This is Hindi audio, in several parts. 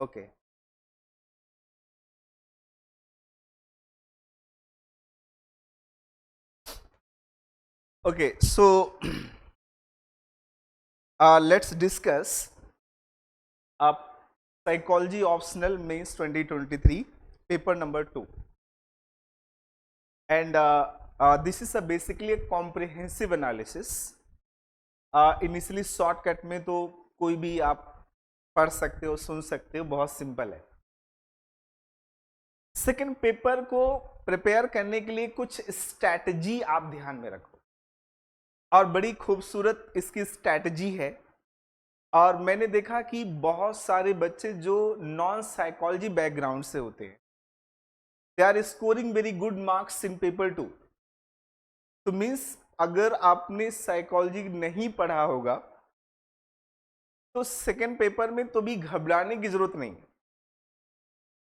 Okay. Okay, so let's discuss uh, psychology optional mains 2023 paper number 2, and this is a basically a comprehensive analysis. Initially shortcut में तो कोई भी आप पढ़ सकते हो, सुन सकते हो, बहुत सिंपल है। सेकंड पेपर को प्रिपेयर करने के लिए कुछ स्ट्रैटेजी आप ध्यान में रखो, और बड़ी खूबसूरत इसकी स्ट्रैटेजी है। और मैंने देखा कि बहुत सारे बच्चे जो नॉन साइकोलॉजी बैकग्राउंड से होते हैं, they are scoring very good marks in paper 2। तो मीन्स अगर आपने साइकोलॉजी नहीं पढ़ा होगा तो सेकेंड पेपर में तो भी घबराने की जरूरत नहीं।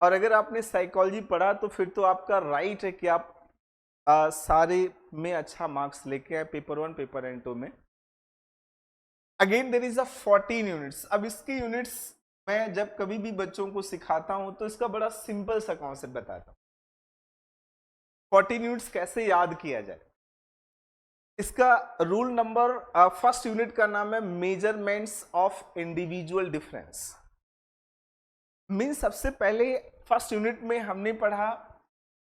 और अगर आपने साइकोलॉजी पढ़ा तो फिर तो आपका राइट है कि आप सारे में अच्छा मार्क्स लेके आए, पेपर 1, पेपर एंड 2 में। Again there is a 14 units. अब इसकी यूनिट्स मैं जब कभी भी बच्चों को सिखाता हूं तो इसका बड़ा सिंपल सा कॉन्सेप्ट बताता हूं। 14 यूनिट्स कैसे याद किया जाए, इसका रूल नंबर, फर्स्ट यूनिट का नाम है measurements of individual difference. Means सबसे पहले फर्स्ट यूनिट में हमने पढ़ा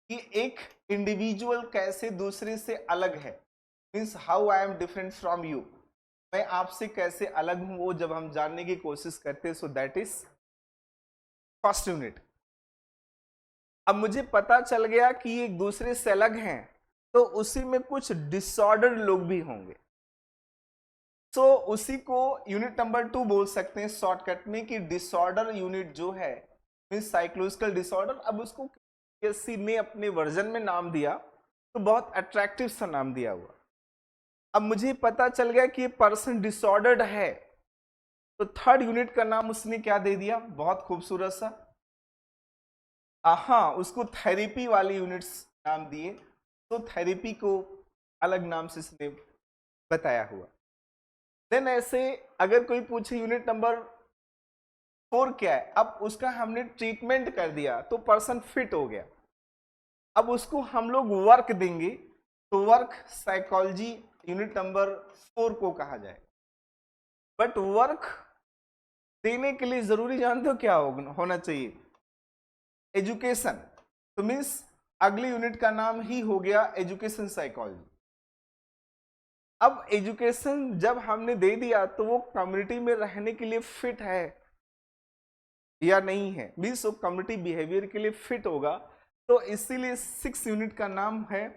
कि एक इंडिविजुअल कैसे दूसरे से अलग है, means how I am different from you, मैं आपसे कैसे अलग हूं, वो जब हम जानने की कोशिश करते हैं। So that is first unit. अब मुझे पता चल गया कि एक दूसरे से अलग हैं, तो उसी में कुछ डिसऑर्डर लोग भी होंगे। सो उसी को यूनिट नंबर 2 बोल सकते हैं शॉर्टकट में कि डिसऑर्डर यूनिट जो है, मीन्स साइकोलॉजिकल डिसऑर्डर। अब उसको किसी ने अपने वर्जन में नाम दिया तो बहुत अट्रैक्टिव सा नाम दिया हुआ। अब मुझे पता चल गया कि ये पर्सन डिसऑर्डर्ड है, तो थर्ड यूनिट का नाम उसने क्या दे दिया, बहुत खूबसूरत सा, हाँ, उसको थेरेपी वाली यूनिट्स नाम दिए। तो थेरेपी को अलग नाम से इसने बताया हुआ। देन ऐसे अगर कोई पूछे यूनिट नंबर 4 क्या है, अब उसका हमने ट्रीटमेंट कर दिया तो पर्सन फिट हो गया। अब उसको हम लोग वर्क देंगे, तो वर्क साइकोलॉजी यूनिट नंबर 4 को कहा जाए। बट वर्क देने के लिए जरूरी जानते हो क्या होना चाहिए, एजुकेशन। तो मीन्स अगली यूनिट का नाम ही हो गया एजुकेशन साइकोलॉजी। अब एजुकेशन जब हमने दे दिया तो वो कम्युनिटी में रहने के लिए फिट है या नहीं है, मीन्स वो कम्युनिटी बिहेवियर के लिए फिट होगा। तो इसीलिए 6 यूनिट का नाम है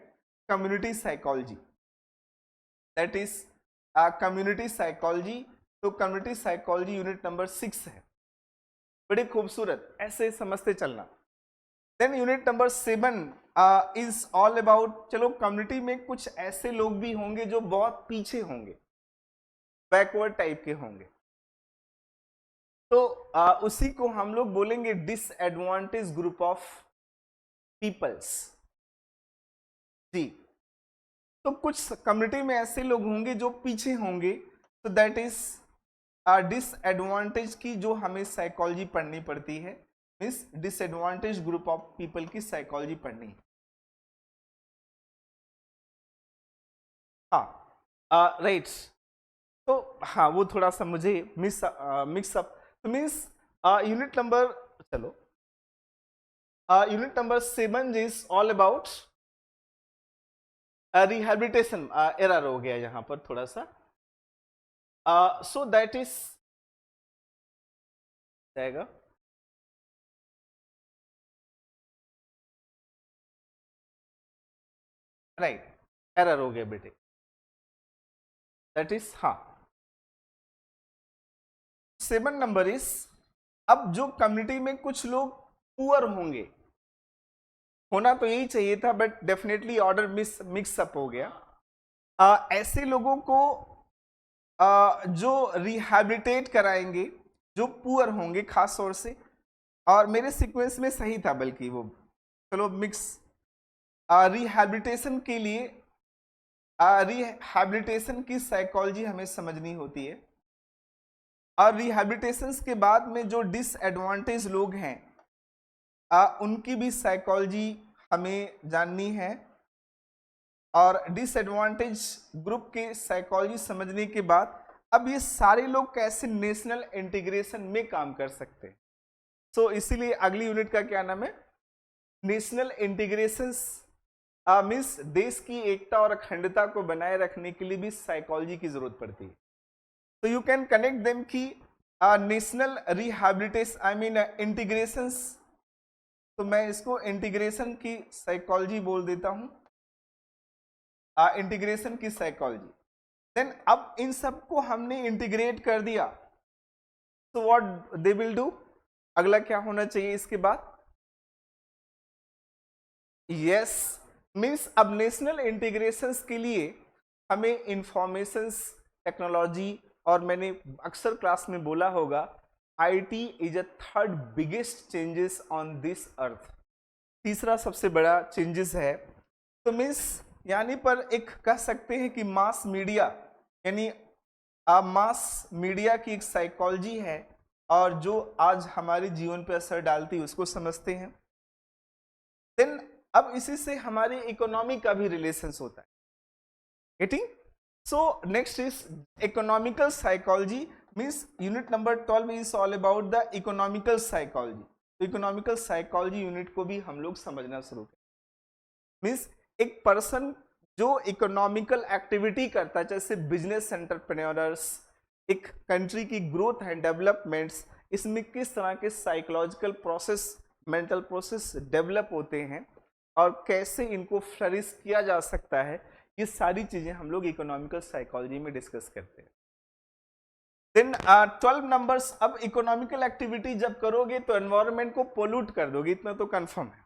community psychology, that is community psychology. तो कम्युनिटी साइकोलॉजी यूनिट नंबर 6 है। बड़ी खूबसूरत, ऐसे समझते चलना। Then unit number 7 is all about, चलो कम्युनिटी में कुछ ऐसे लोग भी होंगे जो बहुत पीछे होंगे, बैकवर्ड टाइप के होंगे, तो उसी को हम लोग बोलेंगे डिसएडवांटेज ग्रुप ऑफ पीपल्स। जी, तो कुछ कम्युनिटी में ऐसे लोग होंगे जो पीछे होंगे, तो दैट इज डिसएडवांटेज की जो हमें साइकोलॉजी पढ़नी पड़ती है, means disadvantage group of people की साइकोलॉजी पढ़नी है। हाँ, राइट। तो हाँ, वो थोड़ा सा मुझे मिक्सअप। तो मीन्स यूनिट नंबर, चलो unit number 7 is all about rehabilitation. Error हो गया यहाँ पर थोड़ा सा। सो दैट इज जाएगा, राइट, एरर हो गया बेटे, दैट इज, हाँ, 7 नंबर इज, अब जो कम्युनिटी में कुछ लोग पुअर होंगे, होना तो यही चाहिए था बट डेफिनेटली ऑर्डर मिक्सअप हो गया। ऐसे लोगों को जो रिहैबिलिटेट कराएंगे, जो पुअर होंगे खास तौर से, और मेरे सीक्वेंस में सही था बल्कि वो, चलो मिक्स। रिहैबिलिटेशन के लिए रिहैबिलिटेशन की साइकोलॉजी हमें समझनी होती है। और रिहैबिलिटेशन के बाद में जो डिसएडवांटेज लोग हैं उनकी भी साइकोलॉजी हमें जाननी है, और डिसएडवांटेज ग्रुप के साइकोलॉजी समझने के बाद अब ये सारे लोग कैसे नेशनल इंटीग्रेशन में काम कर सकते हैं। सो इसीलिए अगली यूनिट का क्या नाम है, नेशनल इंटीग्रेशन मीन्स देश की एकता और अखंडता को बनाए रखने के लिए भी साइकोलॉजी की जरूरत पड़ती है। तो यू कैन कनेक्ट देम की national rehabilitation I mean integrations, तो मैं इसको इंटीग्रेशन की साइकोलॉजी बोल देता हूं, इंटीग्रेशन की साइकोलॉजी। देन अब इन सबको हमने इंटीग्रेट कर दिया, तो व्हाट दे विल डू, अगला क्या होना चाहिए इसके बाद, यस मीन्स अब नेशनल इंटीग्रेशन के लिए हमें इंफॉर्मेशन टेक्नोलॉजी, और मैंने अक्सर क्लास में बोला होगा IT is a third biggest changes on this earth, तीसरा सबसे बड़ा चेंजेस है। तो मीन्स यानी पर एक कह सकते हैं कि मास मीडिया, यानी मास मीडिया की एक साइकोलॉजी है और जो आज हमारे जीवन पर असर डालती है उसको समझते हैं। देन अब इसी से हमारी इकोनॉमी का भी रिलेशंस होता है, getting. So next is economical psychology, means unit number 12 is all about the economical psychology. तो इकोनॉमिकल साइकोलॉजी यूनिट को भी हम लोग समझना शुरू करें, मीन्स एक पर्सन जो इकोनॉमिकल एक्टिविटी करता है, जैसे बिजनेस एंटरप्रेन्योर्स, एक कंट्री की ग्रोथ एंड डेवलपमेंट्स, इसमें किस तरह के psychological process, mental process develop होते हैं और कैसे इनको फ्लरिश किया जा सकता है, ये सारी चीजें हम लोग इकोनॉमिकल साइकोलॉजी में डिस्कस करते हैं। देन 12 नंबर्स, अब इकोनॉमिकल एक्टिविटी जब करोगे तो एनवायरनमेंट को पोल्यूट कर दोगे, इतना तो कंफर्म है।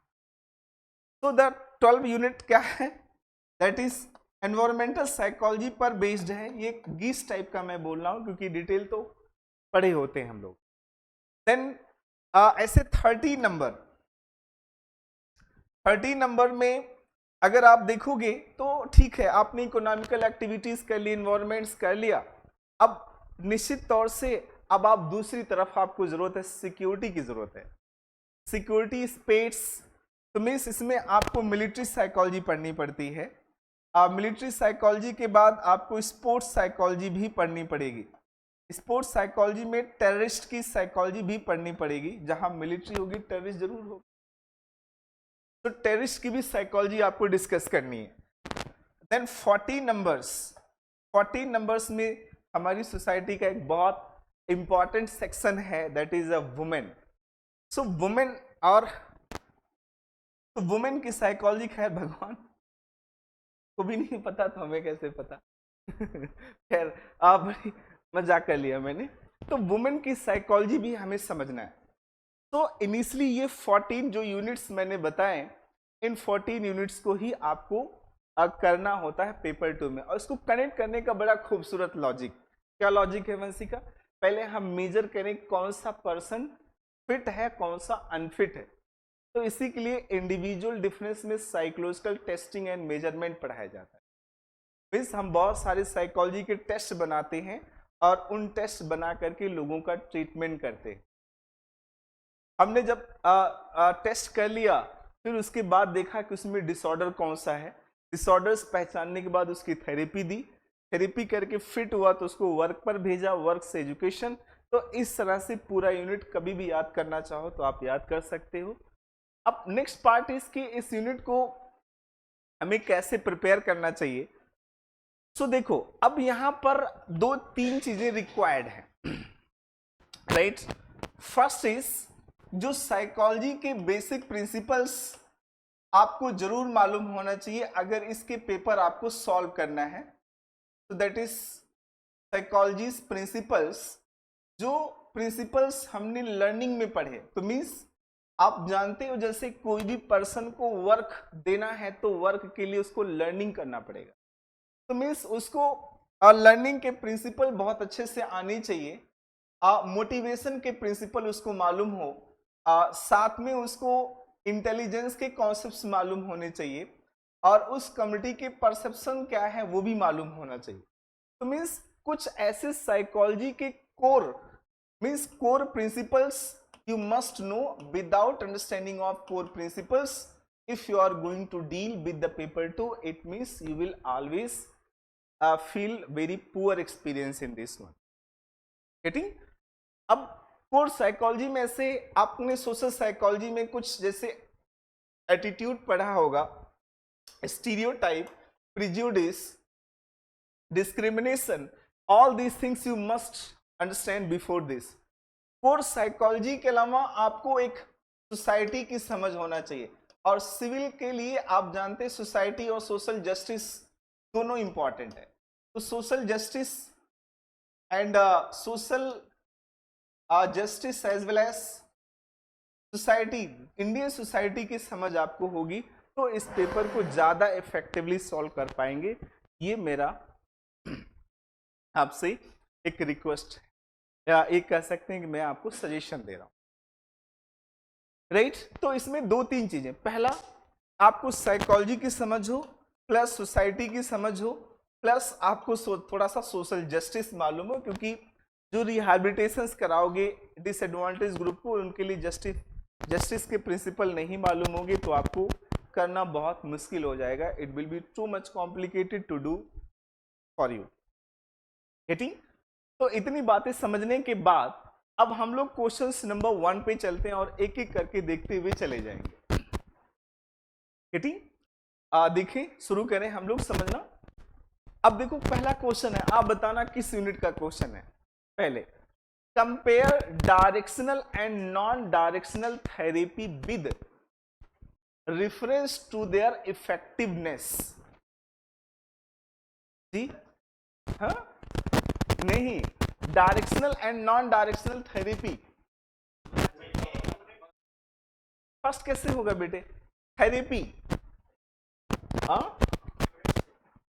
तो द 12 यूनिट क्या है, दैट इज एनवायरमेंटल साइकोलॉजी पर बेस्ड है। ये गीस टाइप का मैं बोल रहा हूं क्योंकि डिटेल तो पढ़े होते हैं हम लोग। देन ऐसे 30 नंबर में अगर आप देखोगे तो ठीक है, आपने इकोनॉमिकल एक्टिविटीज कर ली, एनवायरमेंट्स कर लिया, अब निश्चित तौर से अब आप दूसरी तरफ आपको जरूरत है सिक्योरिटी की जरूरत है, सिक्योरिटी स्पेस। तो मीन्स इसमें आपको मिलिट्री साइकोलॉजी पढ़नी पड़ती है, मिलिट्री साइकोलॉजी के बाद आपको स्पोर्ट्स साइकोलॉजी भी पढ़नी पड़ेगी, स्पोर्ट्स साइकोलॉजी में टेररिस्ट की साइकोलॉजी भी पढ़नी पड़ेगी, जहां मिलिट्री होगी टेररिस्ट जरूर होगी, तो टेररिस्ट की भी साइकोलॉजी आपको डिस्कस करनी है। देन 40 नंबर्स में हमारी सोसाइटी का एक बहुत इंपॉर्टेंट सेक्शन है, that is a women. So women, और तो वुमेन की साइकोलॉजी खैर भगवान को भी नहीं पता तो हमें कैसे पता खैर आप बड़ी मजाक कर लिया मैंने। तो वुमेन की साइकोलॉजी भी हमें समझना है। तो इनिशियली ये 14 जो यूनिट्स मैंने बताए, इन 14 यूनिट्स को ही आपको करना होता है पेपर 2 में, और इसको कनेक्ट करने का बड़ा खूबसूरत लॉजिक, क्या लॉजिक है वंशिका, पहले हम मेजर करें कौन सा पर्सन फिट है कौन सा अनफिट है। तो इसी के लिए इंडिविजुअल डिफरेंस में साइकोलॉजिकल टेस्टिंग एंड मेजरमेंट पढ़ाया जाता है। मीन्स हम बहुत सारे साइकोलॉजी के टेस्ट बनाते हैं और उन टेस्ट बना करके लोगों का ट्रीटमेंट करते हैं। हमने जब टेस्ट कर लिया, फिर उसके बाद देखा कि उसमें डिसऑर्डर कौन सा है, डिसऑर्डर्स पहचानने के बाद उसकी थेरेपी दी, थेरेपी करके फिट हुआ तो उसको वर्क पर भेजा, वर्क से एजुकेशन। तो इस तरह से पूरा यूनिट कभी भी याद करना चाहो तो आप याद कर सकते हो। अब नेक्स्ट पार्ट इसकी, इस यूनिट को हमें कैसे प्रिपेयर करना चाहिए। सो देखो, अब यहां पर 2-3 चीजें रिक्वायर्ड है, राइट। फर्स्ट इज जो साइकोलॉजी के बेसिक प्रिंसिपल्स आपको जरूर मालूम होना चाहिए अगर इसके पेपर आपको सॉल्व करना है। तो दैट इज साइकोलॉजी प्रिंसिपल्स, जो प्रिंसिपल्स हमने लर्निंग में पढ़े। तो मीन्स आप जानते हो जैसे कोई भी पर्सन को वर्क देना है तो वर्क के लिए उसको लर्निंग करना पड़ेगा। तो मीन्स उसको लर्निंग के प्रिंसिपल बहुत अच्छे से आने चाहिए, मोटिवेशन के प्रिंसिपल उसको मालूम हो, साथ में उसको इंटेलिजेंस के कॉन्सेप्ट्स मालूम होने चाहिए, और उस कम्युनिटी के परसेप्शन क्या है वो भी मालूम होना चाहिए। तो मीन्स कुछ ऐसे साइकोलॉजी के core means core principles you must know. Without understanding of core principles, if you are going to deal with the paper 2, it means you will always feel very poor experience in this one. Getting? अब कोर साइकोलॉजी में से आपने सोशल साइकोलॉजी में कुछ जैसे एटीट्यूड पढ़ा होगा, stereotype, prejudice, discrimination, all these things you must understand before this. Core psychology के अलावा आपको एक सोसाइटी की समझ होना चाहिए, और सिविल के लिए आप जानते हैं सोसाइटी और सोशल जस्टिस दोनों इंपॉर्टेंट है. तो social justice and social justice as well as society, Indian society की समझ आपको होगी तो इस पेपर को ज्यादा इफेक्टिवली सॉल्व कर पाएंगे. ये मेरा आपसे एक रिक्वेस्ट है, या एक कह सकते हैं कि मैं आपको सजेशन दे रहा हूं. राइट? तो इसमें दो तीन चीजें, पहला आपको साइकोलॉजी की समझ हो, प्लस सोसाइटी की समझ हो, प्लस आपको थोड़ा सा सोशल जस्टिस मालूम हो, क्योंकि जो रिहैबिलिटेशंस कराओगे डिसएडवांटेज ग्रुप को, उनके लिए जस्टिस के प्रिंसिपल नहीं मालूम होंगे तो आपको करना बहुत मुश्किल हो जाएगा. It will be too much complicated to do for you. Getting? तो इतनी बातें समझने के बाद अब हम लोग क्वेश्चंस नंबर 1 पे चलते हैं और एक एक करके देखते हुए चले जाएंगे. गेटिंग? देखिए, शुरू करें हम लोग समझना. अब देखो, पहला क्वेश्चन है, आप बताना किस यूनिट का क्वेश्चन है. पहले, compare directional and non directional therapy with reference to their effectiveness. जी हाँ, नहीं, directional and non directional therapy. First कैसे होगा बेटे? थेरेपी.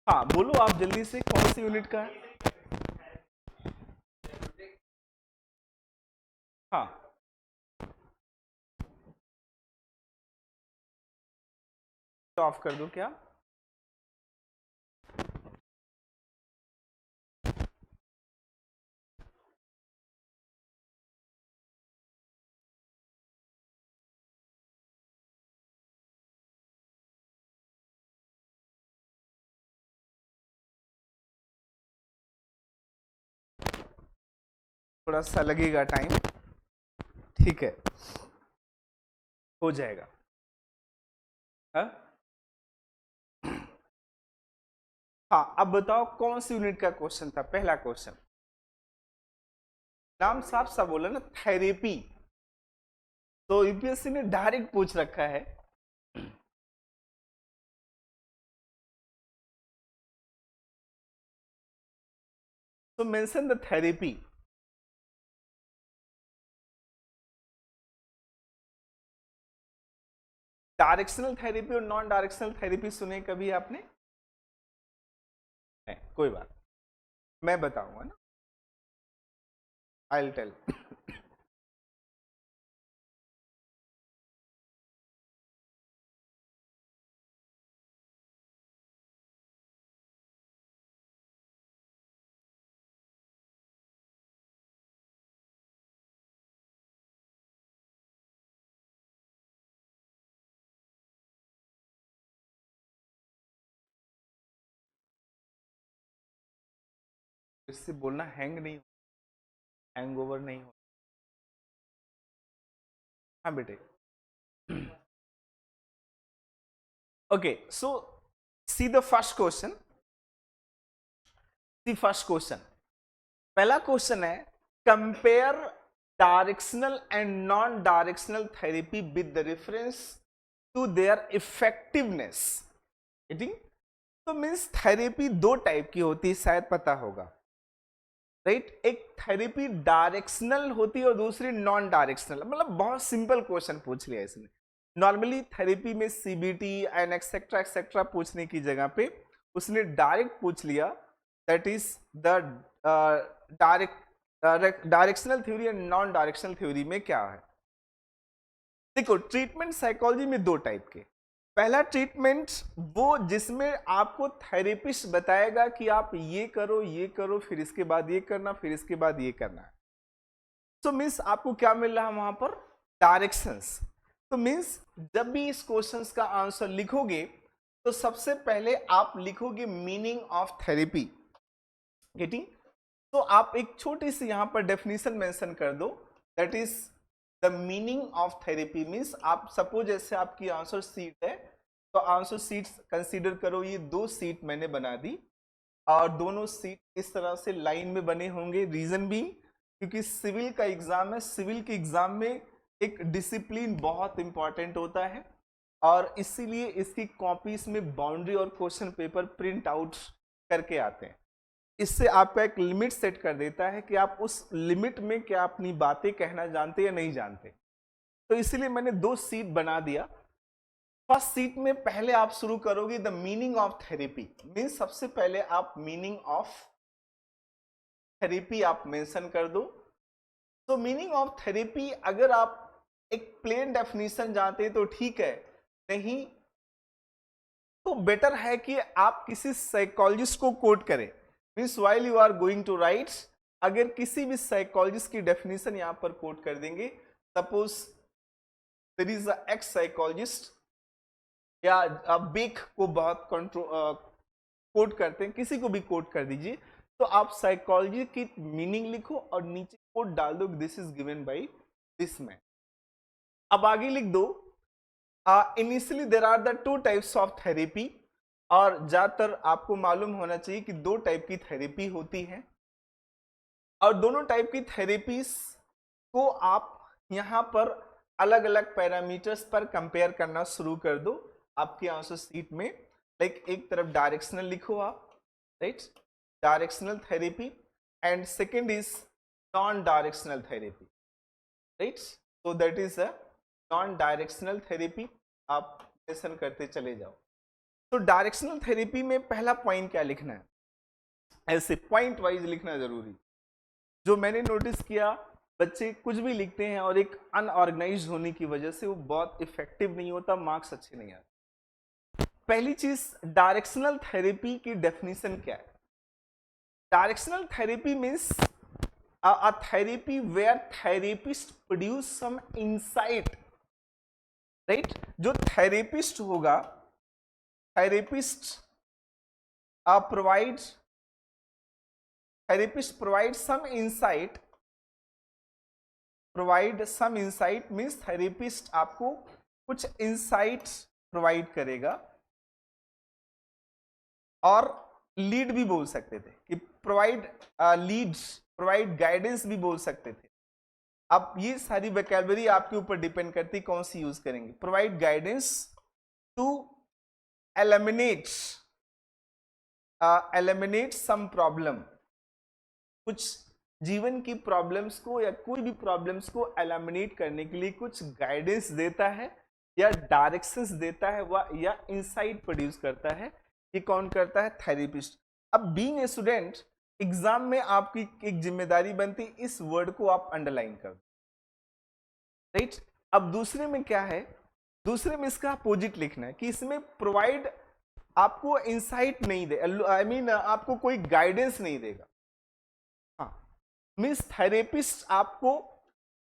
हाँ बोलो आप जल्दी से, कौन सी यूनिट का है? हाँ, ऑफ कर दो क्या? थोड़ा सा लगेगा टाइम, ठीक है, हो जाएगा. हाँ, अब बताओ कौन सी यूनिट का क्वेश्चन था? पहला क्वेश्चन, नाम साफ सा बोला ना, थेरेपी. तो यूपीएससी ने डायरेक्ट पूछ रखा है. तो mention the therapy. Directional therapy और नॉन डायरेक्शनल थेरेपी सुने कभी आपने? नहीं, कोई बात, मैं बताऊंगा ना, आई विल टेल. इससे बोलना हैंग नहीं, हैंग ओवर नहीं हो. हाँ बेटे. Okay, so see the first question. See first question, पहला क्वेश्चन है, compare directional and non directional therapy with the reference to their effectiveness. तो मीन्स थेरेपी दो टाइप की होती है, शायद पता होगा. राइट? एक थेरेपी डायरेक्शनल होती है और दूसरी नॉन डायरेक्शनल. मतलब बहुत सिंपल क्वेश्चन पूछ लिया इसने. नॉर्मली थेरेपी में सीबीटी एंड एक्सेट्रा एक्सेट्रा पूछने की जगह पे उसने डायरेक्ट पूछ लिया, that is the directional theory and non directional theory में क्या है. देखो, ट्रीटमेंट साइकोलॉजी में दो टाइप के. पहला ट्रीटमेंट वो जिसमें आपको थेरेपिस्ट बताएगा कि आप ये करो, फिर इसके बाद ये करना, फिर इसके बाद ये करना है. तो मीन्स आपको क्या मिल रहा है वहां पर, डायरेक्शंस। तो मीन्स जब भी इस क्वेश्चंस का आंसर लिखोगे तो सबसे पहले आप लिखोगे मीनिंग ऑफ थेरेपी। गेटिंग? तो आप एक छोटी सी यहां पर डेफिनेशन मेंशन कर दो, that is the meaning of therapy. Means आप सपोज जैसे आपकी आंसर सीट है, तो आंसर सीट कंसीडर करो, ये 2 सीट मैंने बना दी और दोनों सीट इस तरह से लाइन में बने होंगे। रीजन भी क्योंकि सिविल का एग्जाम है, सिविल के एग्जाम में एक डिसिप्लिन बहुत इंपॉर्टेंट होता है और इसीलिए इसकी कॉपीज में बाउंड्री और क्वेश्चन पेपर प्रिंट आउट करके आते हैं। इससे आपका एक लिमिट सेट कर देता है कि आप उस लिमिट में क्या अपनी बातें कहना जानते या नहीं जानते। तो इसीलिए मैंने 2 सीट बना दिया। फर्स्ट सीट में पहले आप शुरू करोगे the meaning of therapy. Means सबसे पहले आप मीनिंग ऑफ थेरेपी आप मेंशन कर दो। तो मीनिंग ऑफ थेरेपी अगर आप एक प्लेन डेफिनेशन जानते हैं तो ठीक है, नहीं तो बेटर है कि आप किसी साइकोलॉजिस्ट को कोट करें। Means while you are going to write, अगर किसी भी साइकोलॉजिस्ट की डेफिनेशन यहां पर कोट कर देंगे, suppose there is a ex psychologist या आप बेक को बहुत कोट करते हैं, किसी को भी कोट कर दीजिए, तो आप साइकोलॉजी की मीनिंग लिखो और नीचे कोट डाल दो, this is given by this man. अब आगे लिख दो, initially there are the 2 types of therapy, और ज्यादातर आपको मालूम होना चाहिए कि 2 टाइप की थेरेपी होती है और दोनों टाइप की थेरेपीज को आप यहां पर अलग अलग पैरामीटर्स पर कंपेयर करना शुरू कर दो आपके आंसर सीट में। लाइक एक तरफ डायरेक्शनल लिखो आप, right, directional therapy, and second is non directional therapy, right. So that is a non directional therapy, आप लेसन करते चले जाओ। तो डायरेक्शनल थेरेपी में पहला पॉइंट क्या लिखना है, ऐसे पॉइंट वाइज लिखना जरूरी। जो मैंने नोटिस किया, बच्चे कुछ भी लिखते हैं और एक अनऑर्गेनाइज्ड होने की वजह से वो बहुत इफेक्टिव नहीं होता, मार्क्स अच्छे नहीं आते। पहली चीज, डायरेक्शनल थेरेपी की डेफिनेशन क्या है। Directional therapy means a therapy where therapist produce some insight, right। जो थेरेपिस्ट होगा, therapist provide some insight, means therapist आपको कुछ इंसाइट प्रोवाइड करेगा, और लीड भी बोल सकते थे कि प्रोवाइड लीड्स, प्रोवाइड गाइडेंस भी बोल सकते थे। अब ये सारी वोकैबुलरी आपके ऊपर डिपेंड करती कौन सी यूज करेंगे। Provide guidance to eliminate some problem, कुछ जीवन की प्रॉब्लम्स को या कोई भी प्रॉब्लम्स को एलिमिनेट करने के लिए कुछ गाइडेंस देता है या डायरेक्शंस देता है, वह या इंसाइट प्रोड्यूस करता है। ये कौन करता है, थेरेपिस्ट। अब बीइंग ए स्टूडेंट, एग्जाम में आपकी एक जिम्मेदारी बनती, इस वर्ड को आप अंडरलाइन कर दो, राइट। अब दूसरे में क्या है, दूसरे में इसका अपोजिट लिखना है कि इसमें प्रोवाइड आपको इंसाइट नहीं दे, आई मीन आपको कोई गाइडेंस नहीं देगा। हाँ, मीन्स थेरेपिस्ट आपको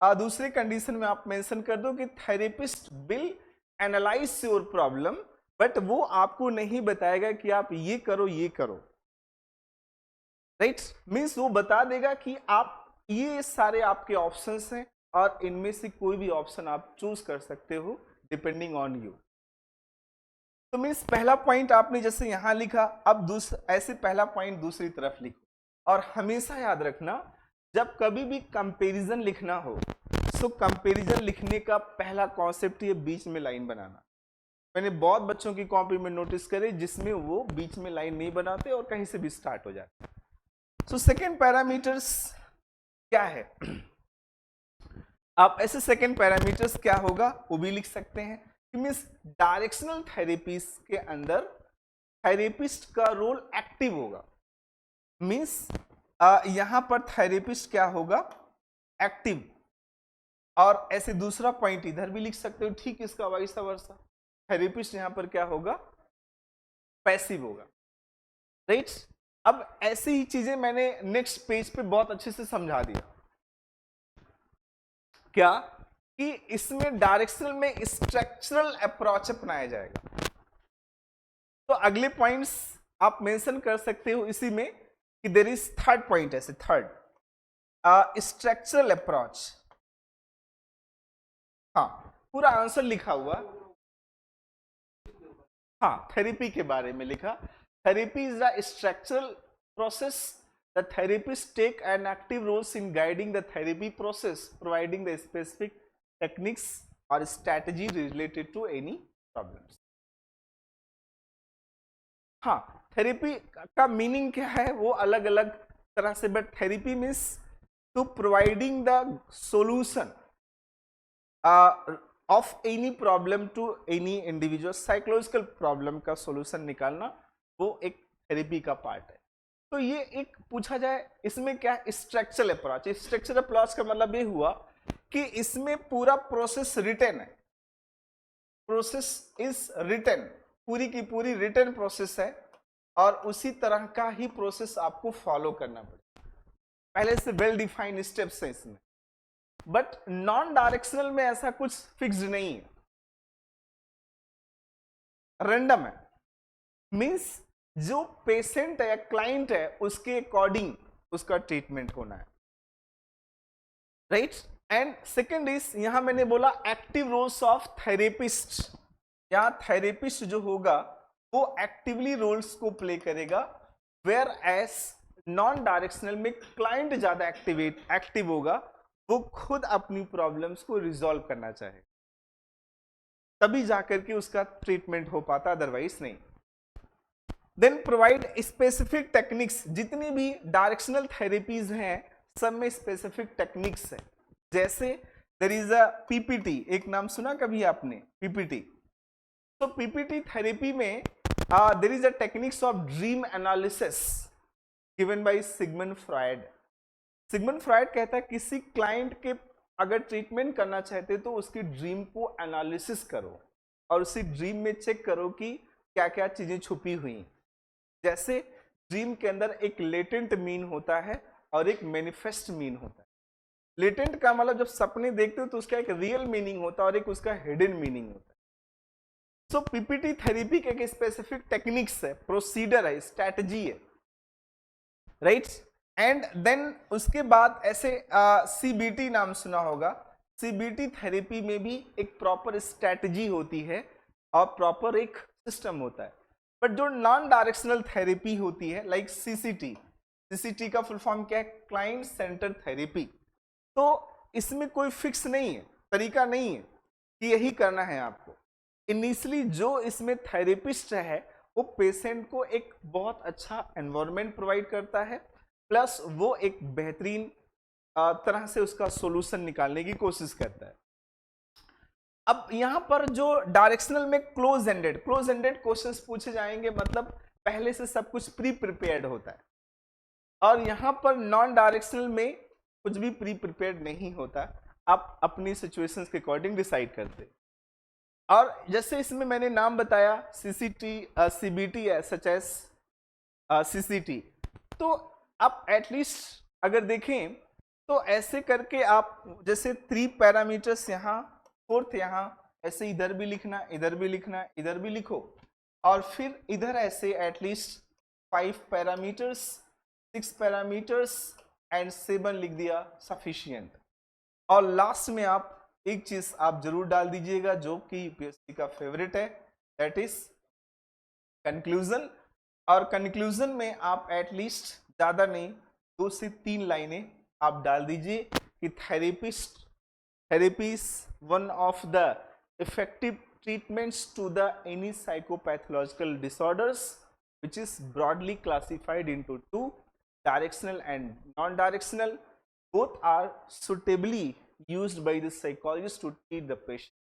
दूसरे कंडीशन में आप मेंशन कर दो कि therapist will analyse your problem, but वो आपको नहीं बताएगा कि आप ये करो ये करो, राइट। मीन्स वो बता देगा कि आप ये सारे आपके ऑप्शंस हैं और इनमें से कोई भी ऑप्शन आप चूज कर सकते हो डिपेंडिंग ऑन यू। तो मीन्स पहला पॉइंट आपने जैसे यहां लिखा, अब ऐसे पहला पॉइंट दूसरी तरफ लिखो। और हमेशा याद रखना, जब कभी भी कंपैरिजन लिखना हो, तो कंपैरिजन लिखने का पहला कॉन्सेप्ट ये बीच में लाइन बनाना। मैंने बहुत बच्चों की कॉपी में नोटिस करे जिसमें वो बीच में लाइन नहीं बनाते और कहीं से भी स्टार्ट हो जाते। सो सेकेंड पैरामीटर्स क्या है, आप ऐसे सेकेंड पैरामीटर्स क्या होगा वो भी लिख सकते हैं। मीन्स डायरेक्शनल थेरेपीज के अंदर थेरेपिस्ट का रोल एक्टिव होगा। मीन्स यहां पर थेरेपिस्ट क्या होगा, एक्टिव। और ऐसे दूसरा पॉइंट इधर भी लिख सकते हो, ठीक इसका वाइस वर्सा, थेरेपिस्ट यहां पर क्या होगा, पैसिव होगा, राइट। अब ऐसी ही चीजें मैंने नेक्स्ट पेज पे बहुत अच्छे से समझा दिया। क्या कि इसमें डायरेक्शनल में स्ट्रक्चरल अप्रोच अपनाया जाएगा। तो अगले पॉइंट्स आप मेंशन कर सकते हो इसी में कि देयर इज थर्ड पॉइंट, ऐसे थर्ड स्ट्रक्चरल अप्रोच। हाँ, पूरा आंसर लिखा हुआ। हाँ, थेरेपी के बारे में लिखा, therapy is the structural process, the therapist take an active roles in guiding the therapy process, providing the specific techniques और strategy related to any problems. हाँ, थेरेपी का मीनिंग क्या है वो अलग अलग तरह से, but therapy means to providing the solution of any problem to any individual, psychological problem का सोल्यूशन निकालना वो एक थेरेपी का पार्ट है। तो ये एक पूछा जाए इसमें क्या स्ट्रक्चरल अप्रोच, स्ट्रक्चरल अप्रोच का मतलब ये हुआ कि इसमें पूरा प्रोसेस रिटन है, प्रोसेस इज रिटन, पूरी की पूरी रिटन प्रोसेस है और उसी तरह का ही प्रोसेस आपको फॉलो करना पड़ेगा, पहले से वेल डिफाइंड स्टेप्स है इसमें। बट नॉन डायरेक्शनल में ऐसा कुछ फिक्स्ड नहीं है, रैंडम है, मींस जो पेशेंट है या क्लाइंट है उसके अकॉर्डिंग उसका ट्रीटमेंट होना है, राइट। एंड सेकेंड इज, यहां मैंने बोला एक्टिव रोल्स ऑफ थेरेपिस्ट, यहां थेरेपिस्ट जो होगा वो एक्टिवली रोल्स को प्ले करेगा, वेयर एज नॉन डायरेक्शनल में क्लाइंट ज्यादा एक्टिव होगा, वो खुद अपनी प्रॉब्लम्स को रिजॉल्व करना चाहे तभी जाकर के उसका ट्रीटमेंट हो पाता, अदरवाइज नहीं। देन प्रोवाइड स्पेसिफिक टेक्निक्स, जितनी भी डायरेक्शनल थेरेपीज हैं सब में स्पेसिफिक टेक्निक्स है, जैसे देयर इज अ पीपीटी, एक नाम सुना कभी आपने पीपीटी? तो पीपीटी थेरेपी में there is a techniques of dream analysis given by Sigmund Freud. Sigmund Freud कहता है किसी क्लाइंट के अगर ट्रीटमेंट करना चाहते तो उसकी ड्रीम को एनालिसिस करो और उसी ड्रीम में चेक करो कि क्या क्या चीजें छुपी हुई, जैसे ड्रीम के अंदर एक लेटेंट मीन होता है और एक मैनिफेस्ट मीन होता है। लेटेंट का मतलब जब सपने देखते हो तो उसका एक रियल मीनिंग होता है और एक उसका हिडन मीनिंग होता है। सो पीपीटी थेरेपी के एक स्पेसिफिक टेक्निक्स है, प्रोसीडर है, स्ट्रैटेजी है, राइट। एंड देन उसके बाद ऐसे सीबीटी नाम सुना होगा, सीबीटी थेरेपी में भी एक प्रॉपर स्ट्रैटेजी होती है और प्रॉपर एक सिस्टम होता है। बट जो नॉन डायरेक्शनल थेरेपी होती है लाइक सीसीटी, सीसीटी का फुल फॉर्म क्या है? Client centre therapy. तो इसमें कोई फिक्स नहीं है, तरीका नहीं है कि यही करना है आपको। इनिशियली जो इसमें थेरेपिस्ट है वो पेशेंट को एक बहुत अच्छा एनवायरनमेंट प्रोवाइड करता है, प्लस वो एक बेहतरीन तरह से उसका सॉल्यूशन निकालने की कोशिश करता है। अब यहां पर जो डायरेक्शनल में क्लोज एंडेड क्वेश्चंस पूछे जाएंगे, मतलब पहले से सब कुछ प्री प्रिपेयर्ड होता है, और यहां पर नॉन डायरेक्शनल में कुछ भी प्री प्रिपेयर्ड नहीं होता, आप अपनी सिचुएशंस के अकॉर्डिंग डिसाइड करते। और जैसे इसमें मैंने नाम बताया CCT, CBT such as CCT, तो आप एटलीस्ट अगर देखें तो ऐसे करके आप जैसे 3 पैरामीटर्स यहाँ, 4th यहाँ, ऐसे इधर भी लिखना, इधर भी लिखना, इधर भी लिखो, और फिर इधर ऐसे एटलीस्ट 5 पैरामीटर्स, 6 पैरामीटर्स एंड 7 लिख दिया, सफिशियंट। और लास्ट में आप एक चीज आप जरूर डाल दीजिएगा जो कि यूपीएससी का फेवरेट है, दैट इज कंक्लूजन। और कंक्लूजन में आप एटलीस्ट ज्यादा नहीं 2 से 3 लाइनें आप डाल दीजिए कि therapy is one of the effective treatments to the any psychopathological disorders which is broadly classified into 2, directional and non-directional. Both are suitably used by the psychologist to treat the patient.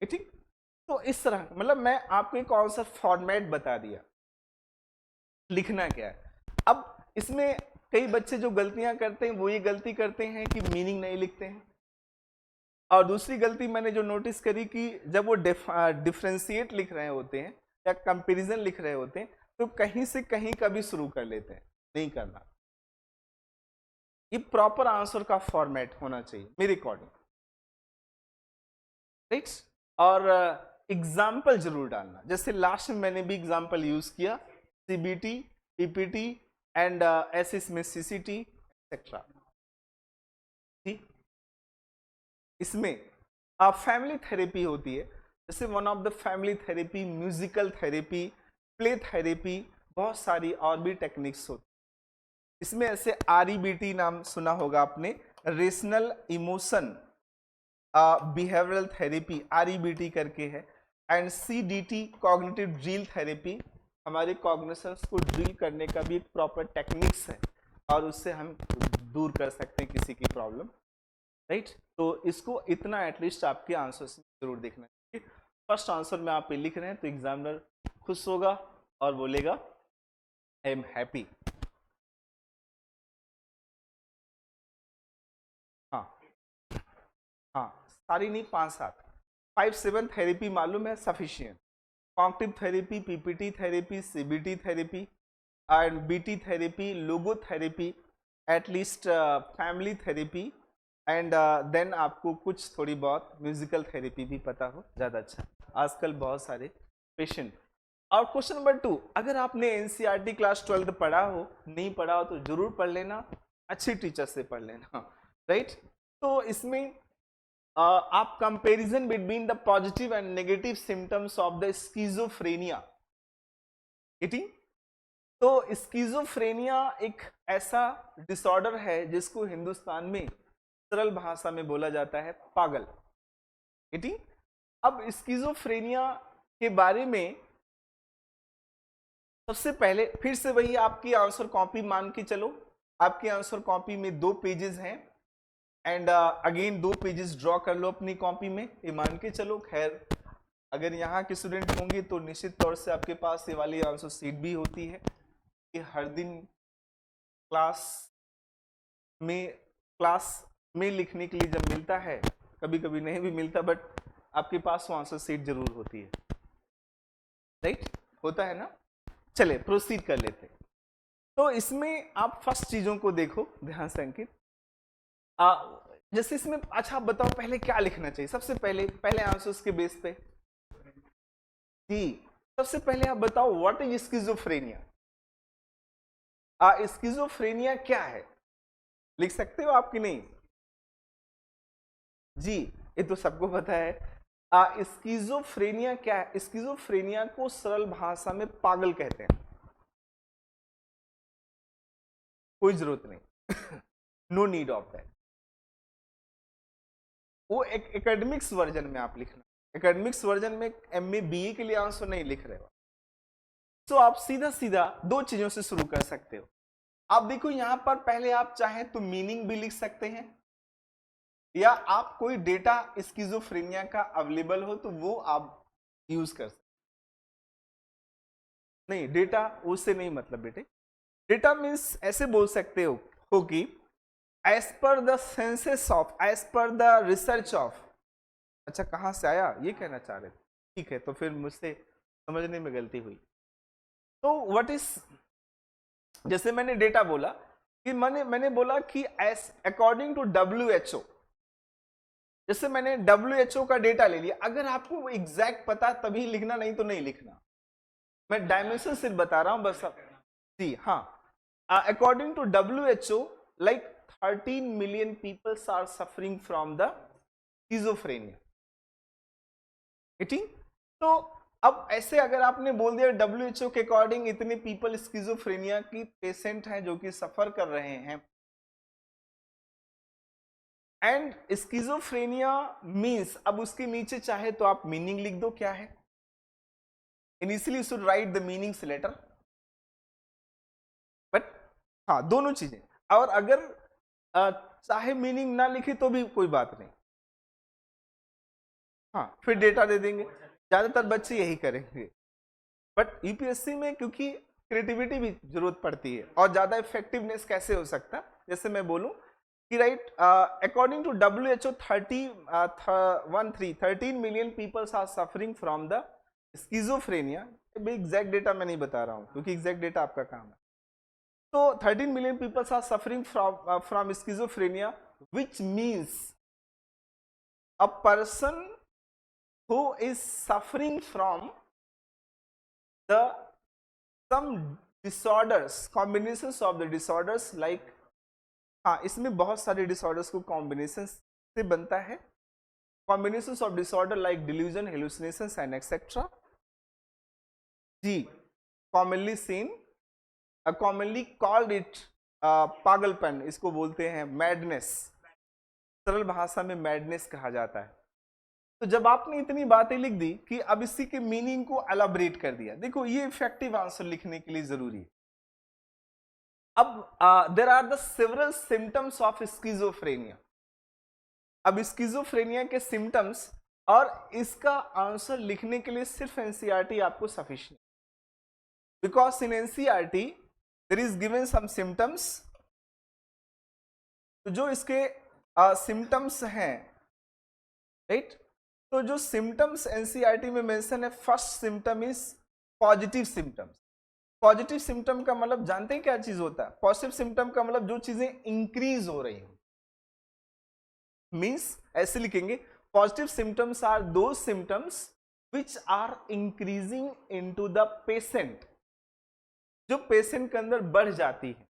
ठीक, तो इस तरह मतलब मैं आपको एक कौन सा फॉर्मेट बता दिया, लिखना क्या है। अब इसमें कई बच्चे जो गलतियां करते हैं वो ये गलती करते हैं कि मीनिंग नहीं लिखते हैं, और दूसरी गलती मैंने जो नोटिस करी कि जब वो डिफरेंशिएट लिख रहे होते हैं या कंपैरिजन लिख रहे होते हैं तो कहीं से कहीं का भी शुरू कर लेते हैं, नहीं करना। ये प्रॉपर आंसर का फॉर्मेट होना चाहिए मेरे अकॉर्डिंग, राइट। और एग्जाम्पल जरूर डालना, जैसे लास्ट में मैंने भी एग्जाम्पल यूज किया, सीबीटी, पीपीटी एंड ऐसे इसमें सीसीटी एक्सेट्रा। ठीक, इसमें फैमिली थेरेपी होती है, जैसे one of the family therapy, musical therapy, play therapy, बहुत सारी और भी टेक्निक्स होती है। इसमें ऐसे REBT नाम सुना होगा आपने, rational emotion behavioural therapy, REBT करके है, and CDT cognitive drill therapy, हमारे कॉग्निशंस को ड्रिल करने का भी एक प्रॉपर टेक्निक्स है और उससे हम दूर कर सकते हैं किसी की प्रॉब्लम, राइट। तो इसको इतना एटलीस्ट आपके आंसर्स में जरूर देखना चाहिए। फर्स्ट आंसर में आप लिख रहे हैं तो एग्जामिनर खुश होगा और बोलेगा आई एम हैप्पी। हाँ हाँ, सारी नहीं, 5-7, 5-7 थेरेपी मालूम है, sufficient. Cognitive therapy, PPT therapy, CBT therapy and BT therapy, logo therapy, at least family therapy and then आपको कुछ थोड़ी बहुत म्यूजिकल थेरेपी भी पता हो, ज़्यादा अच्छा। आजकल बहुत सारे पेशेंट। और क्वेश्चन नंबर 2, अगर आपने एनसीईआरटी क्लास 12 पढ़ा हो, नहीं पढ़ा हो तो जरूर पढ़ लेना, अच्छी टीचर से पढ़ लेना, राइट। तो इसमें आप comparison between the positive and negative symptoms of the schizophrenia, eating. तो स्किज़ोफ्रेनिया एक ऐसा डिसऑर्डर है जिसको हिंदुस्तान में सरल भाषा में बोला जाता है पागल, इटिंग। अब स्किज़ोफ्रेनिया के बारे में सबसे पहले फिर से वही आपकी आंसर कॉपी मान के चलो, आपकी आंसर कॉपी में 2 पेजेस हैं एंड अगेन 2 पेजेस ड्रॉ कर लो अपनी कॉपी में, ये मान के चलो। खैर अगर यहाँ के स्टूडेंट होंगे तो निश्चित तौर से आपके पास ये वाली आंसर शीट भी होती है कि हर दिन क्लास में लिखने के लिए जब मिलता है, कभी कभी नहीं भी मिलता, बट आपके पास वो आंसर शीट जरूर होती है, राइट, होता है ना। चले प्रोसीड कर लेते। तो इसमें आप फर्स्ट चीजों को देखो ध्यान से अंकित। जैसे इसमें अच्छा बताओ पहले क्या लिखना चाहिए, सबसे पहले आंसर्स के बेस पे जी, सबसे पहले आप बताओ व्हाट इज स्किज़ोफ्रेनिया। स्किज़ोफ्रेनिया क्या है, लिख सकते हो आप कि नहीं? जी, ये तो सबको पता है। स्किज़ोफ्रेनिया क्या है? स्किज़ोफ्रेनिया को सरल भाषा में पागल कहते हैं, कोई जरूरत नहीं, नो नीड ऑफ दैट। वो एक एकेडमिक्स वर्जन में आप लिखना, एकेडमिक्स वर्जन में MA BA के लिए आंसर नहीं लिख रहे हो, तो आप सीधा सीधा 2 चीजों से शुरू कर सकते हो। आप देखो यहां पर पहले आप चाहें तो मीनिंग भी लिख सकते हैं, या आप कोई डेटा स्किज़ोफ्रेनिया का अवेलेबल हो तो वो आप यूज कर सकते। नहीं, डेटा उससे नहीं मतलब बेटे, डेटा मीन्स ऐसे बोल सकते हो कि as per the senses of, as per the research of. अच्छा कहां से आया ये कहना चाह रहे थे, ठीक है, तो फिर मुझसे समझने में गलती हुई। तो व्हाट इज, जैसे मैंने डेटा बोला कि मैंने बोला कि एस अकॉर्डिंग टू WHO, जैसे मैंने WHO का डेटा ले लिया, अगर आपको वो एग्जैक्ट पता तभी लिखना, नहीं तो नहीं लिखना, मैं डायमेंशन सिर्फ बता रहा हूं बस अब। जी हाँ, according to WHO like 13 million people are suffering from the schizophrenia, ठीक। तो अब ऐसे अगर आपने बोल दिया WHO के अकॉर्डिंग इतने पीपल स्किज़ोफ्रेनिया की पेशेंट हैं जो कि सफर कर रहे हैं, एंड स्किज़ोफ्रेनिया मींस, अब उसके नीचे चाहे तो आप मीनिंग लिख दो क्या है, initially should write the meanings later, but हाँ दोनों चीजें, और अगर चाहे मीनिंग ना लिखे तो भी कोई बात नहीं, हाँ फिर डेटा दे देंगे, ज्यादातर बच्चे यही करेंगे। बट यूपीएससी में क्योंकि क्रिएटिविटी भी जरूरत पड़ती है और ज्यादा इफेक्टिवनेस कैसे हो सकता, जैसे मैं बोलूं कि right according to WHO 13 million peoples are suffering from the schizophrenia. Exact data मैं नहीं बता रहा हूं क्योंकि एग्जैक्ट डेटा आपका काम है, So 13 million people are suffering from schizophrenia, which means a person who is suffering from the some disorders, combinations of the disorders like, हाँ इसमें बहुत सारे disorders को combinations से बनता है, combinations of disorder like delusion, hallucinations and etc. G, commonly seen, commonly called it पागलपन, इसको बोलते हैं मैडनेस, सरल भाषा में मैडनेस कहा जाता है। तो जब आपने इतनी बातें लिख दी कि अब इसी के मीनिंग को एलाबरेट कर दिया, देखो ये इफेक्टिव आंसर लिखने के लिए जरूरी है। अब there are the several symptoms of schizophrenia. अब स्किज़ोफ्रेनिया के सिम्टम्स और इसका आंसर लिखने के लिए सिर्फ एनसीईआरटी आपको sufficient, because in NCERT there is given some symptoms. तो जो इसके सिम्टम्स हैं, राइट, तो जो सिम्टम्स एनसीईआरटी में मेंशन है, first symptom is positive symptoms. Positive symptom का मतलब जानते हैं क्या चीज होता है? पॉजिटिव सिम्टम का मतलब जो चीजें इंक्रीज हो रही हैं, मींस ऐसे लिखेंगे, positive symptoms are those symptoms which are increasing into the patient, जो पेशेंट के अंदर बढ़ जाती है।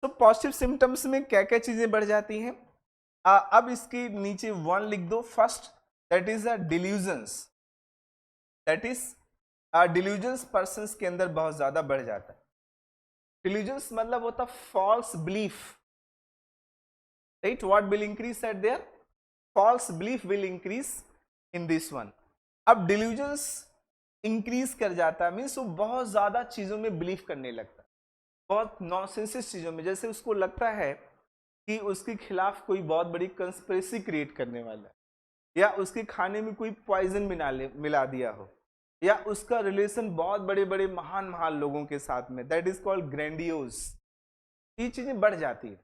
तो पॉजिटिव सिम्टम्स में क्या क्या चीजें बढ़ जाती हैं? अब इसके नीचे 1 लिख दो। First, that is a delusions, that is delusions persons के अंदर बहुत ज्यादा बढ़ जाता है। डिल्यूजन्स मतलब होता false belief, right, what will increase at there, false belief will increase in this one. अब डिल्यूजन्स इंक्रीज कर जाता है, मीन्स वो बहुत ज्यादा चीजों में बिलीव करने लगता है, बहुत नॉनसेंसिस चीजों में, जैसे उसको लगता है कि उसके खिलाफ कोई बहुत बड़ी कंस्पिरेसी क्रिएट करने वाला है, या उसके खाने में कोई पॉइजन मिला दिया हो, या उसका रिलेशन बहुत बड़े बड़े महान महान लोगों के साथ में, दैट इज कॉल्ड ग्रैंडियोज। ये चीजें बढ़ जाती है।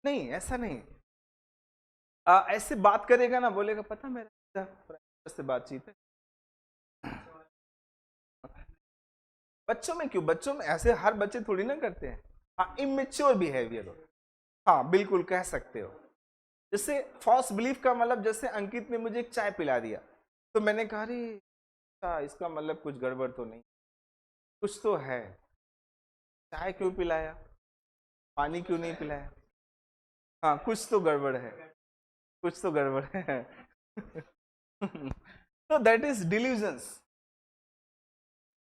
नहीं, ऐसा नहीं, ऐसे बात करेगा ना, बोलेगा पता मेरा से बातचीत है। बच्चों में क्यों? बच्चों में ऐसे हर बच्चे थोड़ी ना करते हैं। हाँ, इमेच्योर बिहेवियर हो, हाँ बिल्कुल कह सकते हो। जैसे फॉल्स बिलीफ का मतलब, जैसे अंकित ने मुझे एक चाय पिला दिया, तो मैंने कहा अरे इसका मतलब कुछ गड़बड़ तो नहीं, कुछ तो है, चाय क्यों पिलाया, पानी क्यों नहीं पिलाया, हाँ कुछ तो गड़बड़ है, कुछ तो गड़बड़ है। तो दैट इज डिल्यूजन्स।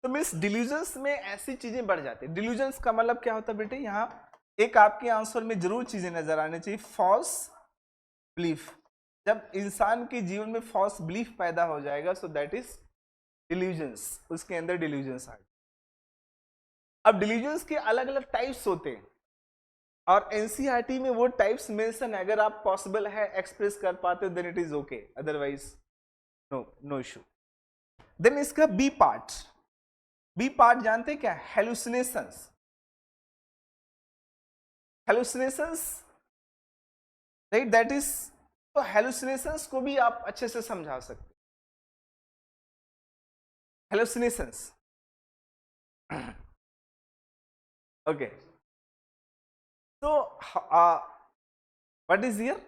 तो मीन्स डिल्यूजन्स में ऐसी चीजें बढ़ जाती है। डिल्यूजन्स का मतलब क्या होता है बेटे? यहाँ एक आपके आंसर में जरूर चीजें नजर आनी चाहिए, फॉल्स बिलीफ। जब इंसान के जीवन में फॉल्स बिलीफ पैदा हो जाएगा, सो दैट इज डिल्यूजन्स, उसके अंदर डिल्यूजन्स आ। अब डिल्यूजन्स के अलग अलग टाइप्स होते हैं, और एनसीईआरटी में वो टाइप्स मेंशन है, अगर आप पॉसिबल है एक्सप्रेस कर पाते हो then it is okay, otherwise no issue. Then इसका बी पार्ट, बी पार्ट जानते हैं क्या? Hallucinations. Hallucinations, right, that is, तो हेलुसिनेशंस को भी आप अच्छे से समझा सकते। हेलुसिनेशंस, ओके, तो व्हाट इज हियर?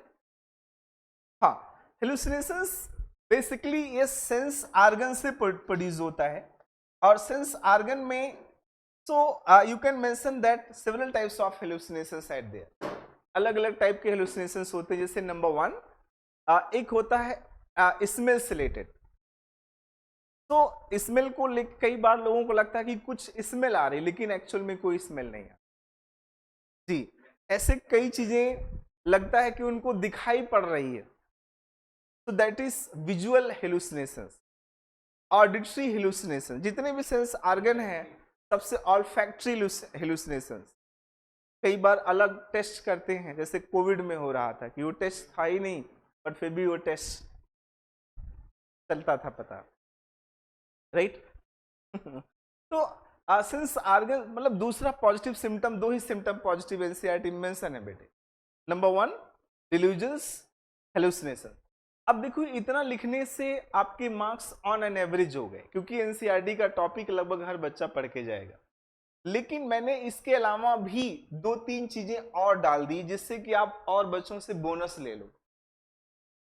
हाँ, हेलुसिनेशंस बेसिकली ये सेंस ऑर्गन से प्रोड्यूस होता है, और सेंस ऑर्गन में, so you can mention that several types of hallucinations at there. अलग अलग टाइप के हेलुसिनेशंस होते हैं। जैसे नंबर 1 एक होता है स्मेल से रिलेटेड। तो स्मेल को लेकर कई बार लोगों को लगता है कि कुछ स्मेल आ रही, लेकिन एक्चुअल में कोई स्मेल नहीं है जी। ऐसे कई चीजें लगता है कि उनको दिखाई पड़ रही है, तो that is visual hallucinations. Auditory hallucination, जितने भी सेंस ऑर्गन है सबसे ऑल्फैक्टरी हेलुसिनेशंस। कई बार अलग टेस्ट करते हैं, जैसे कोविड में हो रहा था कि वो टेस्ट था ही नहीं, बट फिर भी वो टेस्ट चलता था, पता, राइट। तो सेंस ऑर्गन मतलब दूसरा पॉजिटिव सिम्टम, 2 ही सिम्टम पॉजिटिव एनसीईआरटी मेंशन है बेटे। Number 1 delusions, hallucination. अब देखो इतना लिखने से आपके मार्क्स ऑन एन एवरेज हो गए, क्योंकि एनसीईआरटी का टॉपिक लगभग हर बच्चा पढ़ के जाएगा। लेकिन मैंने इसके अलावा भी 2-3 चीजें और डाल दी जिससे कि आप और बच्चों से बोनस ले लो,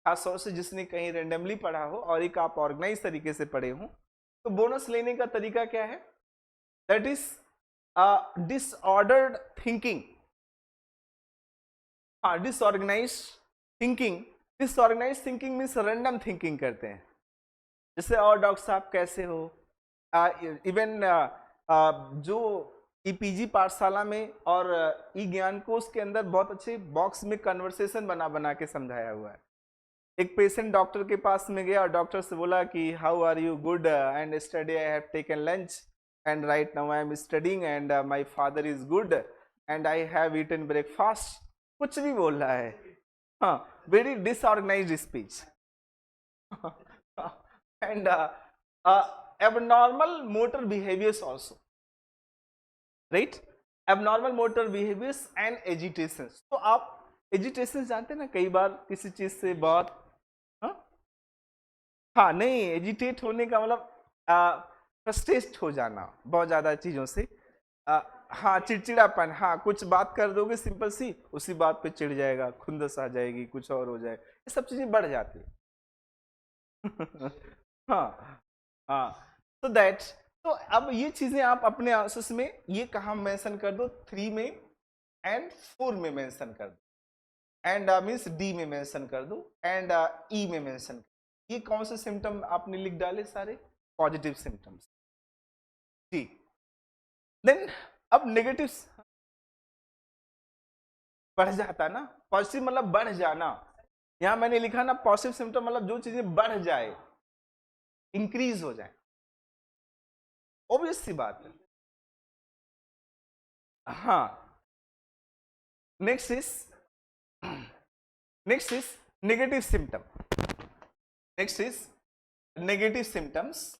खासतौर से जिसने कहीं रेंडमली पढ़ा हो और एक आप ऑर्गेनाइज तरीके से पढ़े हो। तो बोनस लेने का तरीका क्या है? That is disordered thinking. हाँ, disorganize thinking. Disorganize thinking means random thinking करते हैं, जैसे और डॉक्टर साहब कैसे हो। इवन जो ईपीजी पाठशाला में और ई ज्ञान कोर्स के अंदर बहुत अच्छे बॉक्स में कन्वर्सेशन बना बना के समझाया हुआ है। एक पेशेंट डॉक्टर के पास में गया और डॉक्टर से बोला कि how are you? Good and study, I have taken lunch and right now I am studying and my father is good and I have eaten breakfast. कुछ भी बोल रहा है, हाँ, very disorganised speech and abnormal motor behaviors also, right? abnormal motor behaviors and agitations। तो आप एजिटेशन जानते हैं ना, कई बार किसी चीज से बहुत हाँ नहीं, एजिटेट होने का मतलब फ्रस्ट्रेट हो जाना बहुत ज्यादा चीजों से। हाँ, चिड़चिड़ापन। हाँ, कुछ बात कर दोगे सिंपल सी, उसी बात पे चिढ़ जाएगा, खुंदस आ जाएगी, कुछ और हो जाए, ये सब चीजें बढ़ जाती है हाँ हाँ, तो दैट, तो अब ये चीजें आप अपने आंसर्स में ये कहाँ मेंशन कर दो? 3 में एंड 4 में मेंशन कर दो, एंड मीन्स डी में मेंशन कर दो, एंड ई में मेंशन कर दो। ये कौन से सिम्टम आपने लिख डाले? सारे पॉजिटिव सिम्टम्स। ठीक, देन अब नेगेटिव बढ़ जाता ना, पॉजिटिव मतलब बढ़ जाना। यहां मैंने लिखा ना पॉजिटिव सिम्टम मतलब जो चीजें बढ़ जाए, इंक्रीज हो जाए, ऑब्वियस सी बात है। हाँ, next is negative symptom. Next is negative symptoms.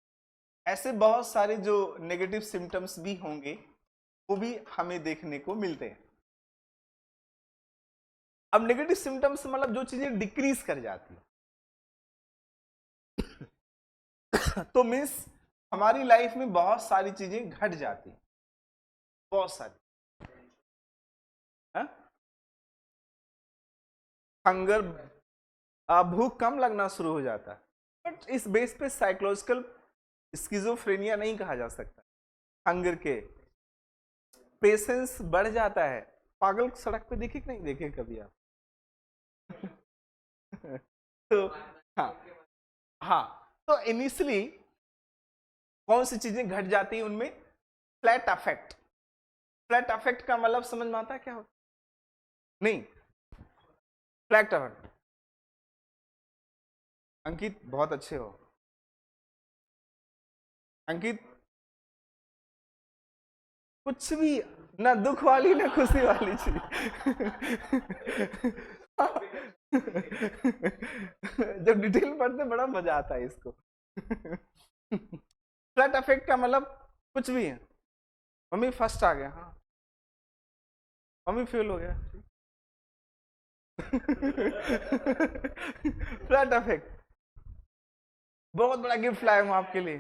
ऐसे बहुत सारे जो नेगेटिव सिम्टम्स भी होंगे वो भी हमें देखने को मिलते हैं। अब नेगेटिव सिम्टम्स मतलब जो चीजें डिक्रीज कर जाती तो मीन्स हमारी लाइफ में बहुत सारी चीजें घट जाती, बहुत सारी। हंगर, भूख कम लगना शुरू हो जाता है, बट इस बेस पे साइकोलॉजिकल स्किज़ोफ्रेनिया नहीं कहा जा सकता। हंगर के पेशेंस बढ़ जाता है। पागल सड़क पे देखे कि नहीं देखे कभी आप? तो हाँ हाँ, तो इनिशियली कौन सी चीजें घट जाती है उनमें? Flat affect. फ्लैट अफेक्ट का मतलब समझ में आता है क्या होता? नहीं, फ्लैट अफेक्ट, अंकित बहुत अच्छे हो। अंकित कुछ भी ना दुख वाली ना खुशी वाली चीज जब डिटेल पढ़ते बड़ा मजा आता है इसको फ्लैट अफेक्ट का मतलब कुछ भी है। मम्मी फर्स्ट आ गया, हाँ, मम्मी फेल हो गया फ्लैट अफेक्ट, बहुत बड़ा गिफ्ट लाया हूं आपके लिए।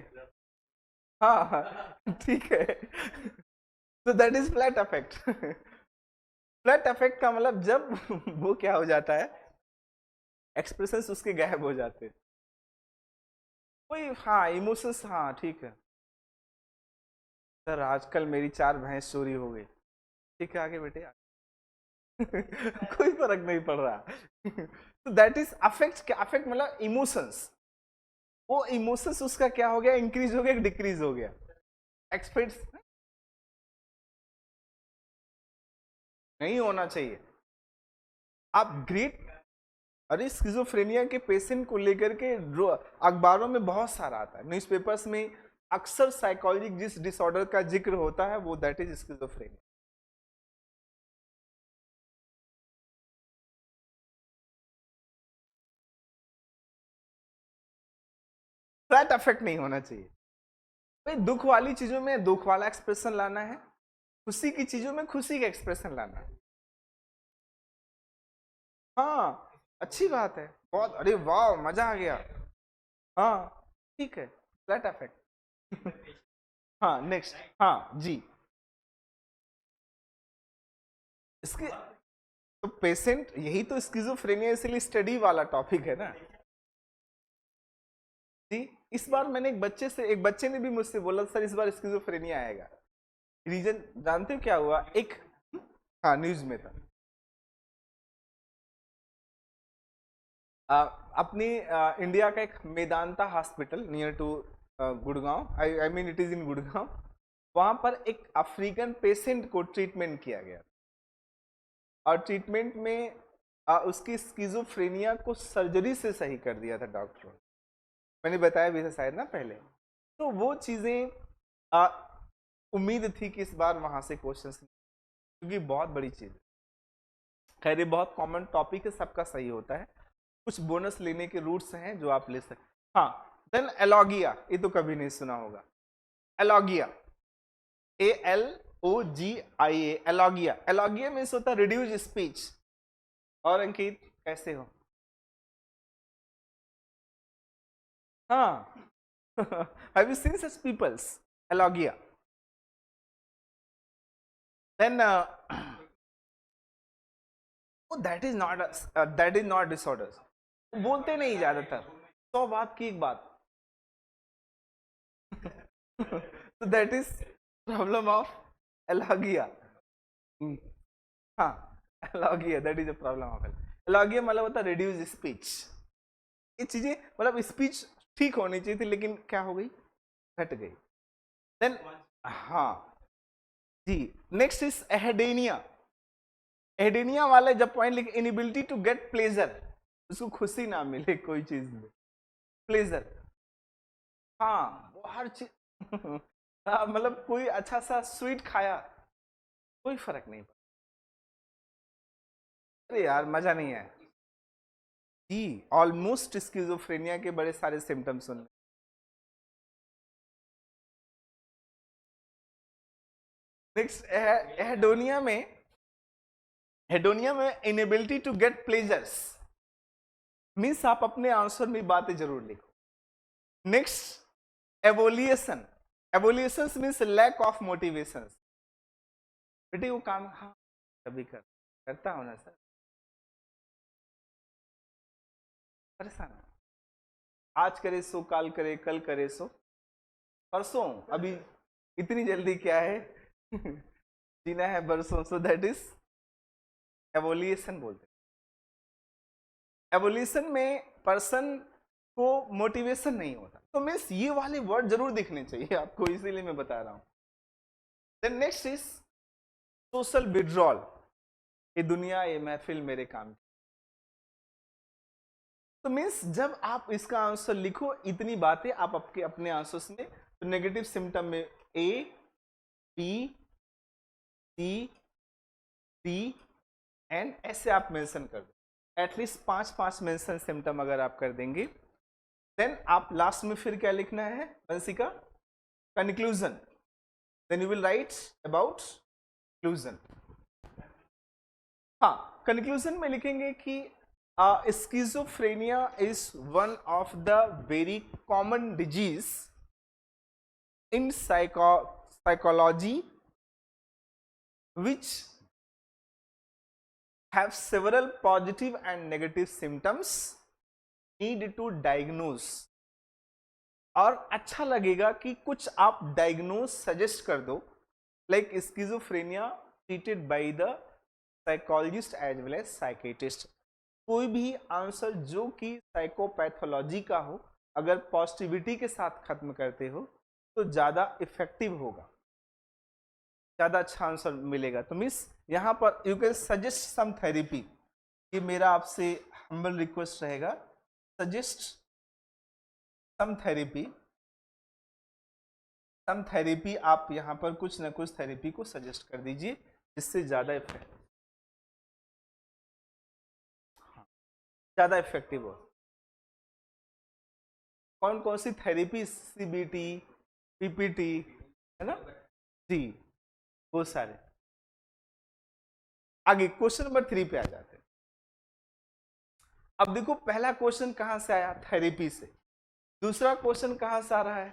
हाँ हाँ, ठीक है, तो that is flat affect. Flat affect का मतलब जब वो क्या हो जाता है, एक्सप्रेशंस उसके गायब हो जाते हैं, कोई हाँ इमोशंस, हाँ ठीक है सर, आजकल मेरी 4 भैंस चोरी हो गई। ठीक है, आगे बेटे कोई फर्क नहीं पड़ रहा तो दैट इज अफेक्ट। क्या अफेक्ट मतलब? इमोशंस। वो इमोशंस उसका क्या हो गया? इंक्रीज हो गया, डिक्रीज हो गया, एक्सपेक्ट नहीं होना चाहिए। आप ग्रेट, अरे स्किज़ोफ्रेनिया के पेशेंट को लेकर के अखबारों में बहुत सारा आता है, न्यूज़पेपर्स में अक्सर साइकोलॉजिक जिस डिसऑर्डर का जिक्र होता है वो that is schizophrenia. Flat affect नहीं होना चाहिए भाई। दुख वाली चीजों में दुख वाला एक्सप्रेशन लाना है, खुशी की चीजों में खुशी का एक्सप्रेशन लाना है। हाँ, अच्छी बात है, बहुत, अरे वाह मजा आ गया। हाँ ठीक है, फ्लैट अफेक्ट। हाँ नेक्स्ट, हाँ जी। इसके तो पेशेंट, यही तो स्किज़ोफ्रेनिया इसलिए स्टडी वाला टॉपिक है ना जी। इस बार मैंने एक बच्चे ने भी मुझसे बोला सर इस बार स्किज़ोफ्रेनिया आएगा। रीजन जानते हो क्या हुआ? एक, हाँ न्यूज में था। अपनी इंडिया का एक Medanta hospital near to Gurgaon, I mean it is in Gurgaon, वहां पर एक अफ्रीकन पेशेंट को ट्रीटमेंट किया गया और ट्रीटमेंट में उसकी स्किज़ोफ्रेनिया को सर्जरी से सही कर दिया था डॉक्टरों ने। मैंने बताया भी था शायद ना पहले। तो वो चीजें उम्मीद थी कि इस बार वहां से क्वेश्चंस, क्योंकि बहुत बड़ी चीज है। खैर ये बहुत कॉमन टॉपिक है, सबका सही होता है। कुछ बोनस लेने के रूट्स हैं जो आप ले सकते। हाँ देन एलॉगिया, ये तो कभी नहीं सुना होगा। एलॉगिया, ALOGIA, एलॉगिया। एलॉगिया मीन्स होता है रिड्यूस स्पीच। और अंकित कैसे हो? हाँ। Have you seen such peoples? Alogia. Then that is not disorders, बोलते नहीं ज्यादातर, 100 बात की एक बात। तो that is problem of alogia. हाँ alogia, that is a problem of alogia, मतलब होता है रिड्यूस स्पीच। ये चीजें मतलब स्पीच ठीक होनी चाहिए थी लेकिन क्या हो गई, घट गई। देन हाँ जी, नेक्स्ट इज एहेडेनिया। एहेडेनिया वाले जब पॉइंट लिखे, इनएबिलिटी टू गेट प्लेजर, उसको खुशी ना मिले कोई चीज में, प्लेजर। हाँ वो हर चीज हाँ, मतलब कोई अच्छा सा स्वीट खाया, कोई फर्क नहीं पड़ा, अरे यार मजा नहीं है जी। ऑलमोस्ट स्किज़ोफ्रेनिया के बड़े सारे सिम्टम्स सुन। नेक्स्ट हेडोनिया में inability to get pleasures, means आप अपने आंसर में बातें जरूर लिखो। Next avolition, avolition means lack of motivation. बेटे वो काम हाँ कभी करता हूं ना सर, परेशान है। आज करे सो काल करे, कल करे सो परसों, अभी इतनी जल्दी क्या है? जीना है बरसों, सो दैट इज एवोल्यूशन बोलते हैं। एवोल्यूशन में पर्सन को मोटिवेशन नहीं होता, तो मीन्स ये वाले वर्ड जरूर दिखने चाहिए आपको, इसीलिए मैं बता रहा हूं। Then next is social withdrawal, ये दुनिया ये महफिल मेरे काम की। तो मीन्स जब आप इसका आंसर लिखो, इतनी बातें आप आपके अपने आंसर्स में, तो नेगेटिव सिम्टम में A B C D and ऐसे आप मेंशन कर दो, एटलीस्ट 5 मेंशन सिम्टम अगर आप कर देंगे, देन आप लास्ट में फिर क्या लिखना है Vanshika? Conclusion. Then you will write about conclusion. हाँ कंक्लूजन में लिखेंगे कि schizophrenia is one of the very common disease in psychology which have several positive and negative symptoms need to diagnose। और अच्छा लगेगा कि कुछ आप डायग्नोज सजेस्ट कर दो, like schizophrenia treated by the psychologist as well as psychiatrist. कोई भी आंसर जो कि साइकोपैथोलॉजी का हो, अगर पॉजिटिविटी के साथ खत्म करते हो तो ज्यादा इफेक्टिव होगा, ज्यादा अच्छा आंसर मिलेगा। तो मिस यहाँ पर you can suggest some therapy, ये मेरा आपसे हम्बल रिक्वेस्ट रहेगा, suggest some therapy. Some therapy आप यहाँ पर कुछ ना कुछ थेरेपी को सजेस्ट कर दीजिए जिससे ज्यादा इफेक्टिव हो। कौन कौन सी थेरेपी? CBT, PPT, है ना जी, वो सारे। आगे क्वेश्चन नंबर 3 पे आ जाते हैं। अब देखो पहला क्वेश्चन कहां से आया, थेरेपी से। दूसरा क्वेश्चन कहां से आ रहा है,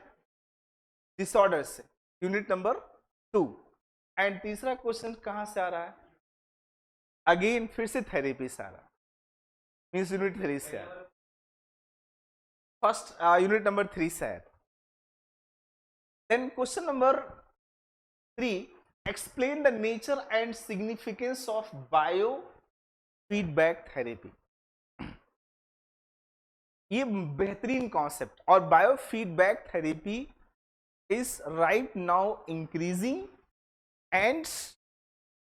डिसऑर्डर से, यूनिट नंबर 2। एंड तीसरा क्वेश्चन कहां से आ रहा है, अगेन फिर से थेरेपी से आ रहा है, मीन्स यूनिट 3 से आ रहा है, फर्स्ट यूनिट नंबर 3 से आया। Then question number 3, explain the nature and significance of biofeedback therapy। ये बेहतरीन कॉन्सेप्ट, और biofeedback therapy is right now increasing and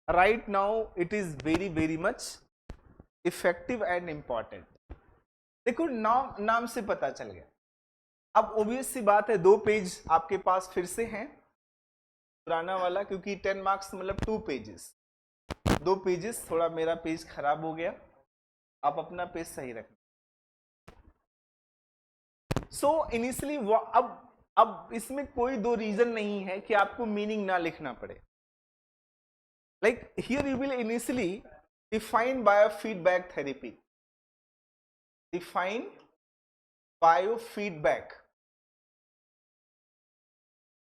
right now it is very very much effective and important. देखो नाम से पता चल गया। अब ऑब्वियस सी बात है, 2 पेज आपके पास फिर से हैं, पुराना वाला, क्योंकि 10 मार्क्स मतलब 2 पेजेस, 2 पेजेस। थोड़ा मेरा पेज खराब हो गया, आप अपना पेज सही रखना। सो इनिशियली अब इसमें कोई 2 रीजन नहीं है कि आपको मीनिंग ना लिखना पड़े। Like here you will initially define biofeedback therapy, define biofeedback.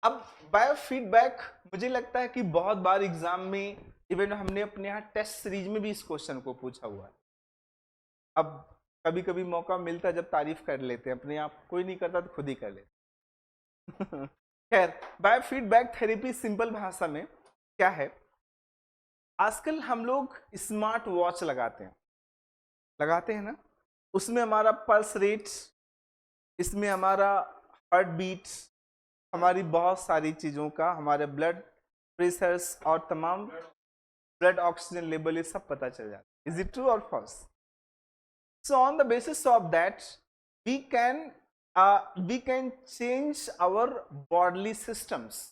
अब बायोफीडबैक मुझे लगता है कि बहुत बार एग्जाम में, इवन हमने अपने यहाँ टेस्ट सीरीज में भी इस क्वेश्चन को पूछा हुआ है। अब कभी कभी मौका मिलता है जब तारीफ कर लेते हैं अपने आप, कोई नहीं करता तो खुद ही कर लेते। खैर, बायोफीडबैक थेरेपी सिंपल भाषा में क्या है, आजकल हम लोग स्मार्ट वॉच लगाते हैं ना, उसमें हमारा पल्स रेट, इसमें हमारा हार्ट बीट, हमारी बहुत सारी चीज़ों का, हमारे ब्लड प्रेशर्स और तमाम ब्लड ऑक्सीजन लेवल, ये सब पता चल जाता है। इज इट ट्रू और false? So on the basis of that we can change our bodily systems.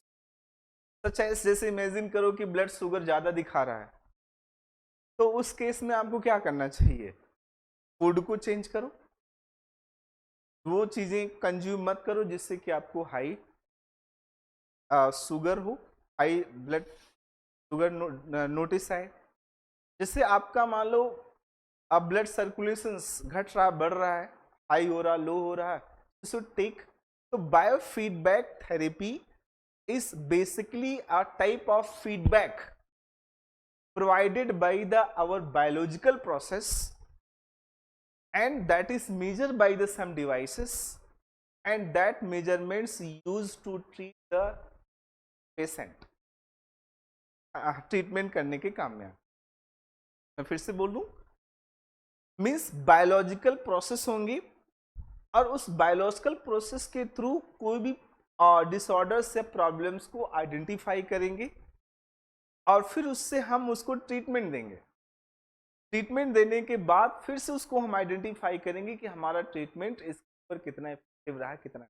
जैसे इमेजिन करो कि ब्लड शुगर ज़्यादा दिखा रहा है, तो उस केस में आपको क्या करना चाहिए, फूड को चेंज करो, वो चीज़ें कंज्यूम मत करो जिससे कि आपको हाई शुगर हो, हाई ब्लड शुगर नोटिस आए। जैसे आपका मान लो अब ब्लड सर्कुलेशन घट रहा, बढ़ रहा है, हाई हो रहा, लो हो रहा है, सो टेक। तो biofeedback therapy is basically a type of feedback provided by our biological process, and that is measured by some devices, and that measurements used to treat the patient, treatment करने के काम में। मैं फिर से बोल दूं, मीन्स बायोलॉजिकल प्रोसेस होंगी, और उस बायोलॉजिकल प्रोसेस के थ्रू कोई भी डिसऑर्डर्स या प्रॉब्लम्स को आइडेंटिफाई करेंगे, और फिर उससे हम उसको ट्रीटमेंट देंगे। ट्रीटमेंट देने के बाद फिर से उसको हम आइडेंटिफाई करेंगे कि हमारा ट्रीटमेंट इस पर कितना इफेक्टिव रहा, कितना।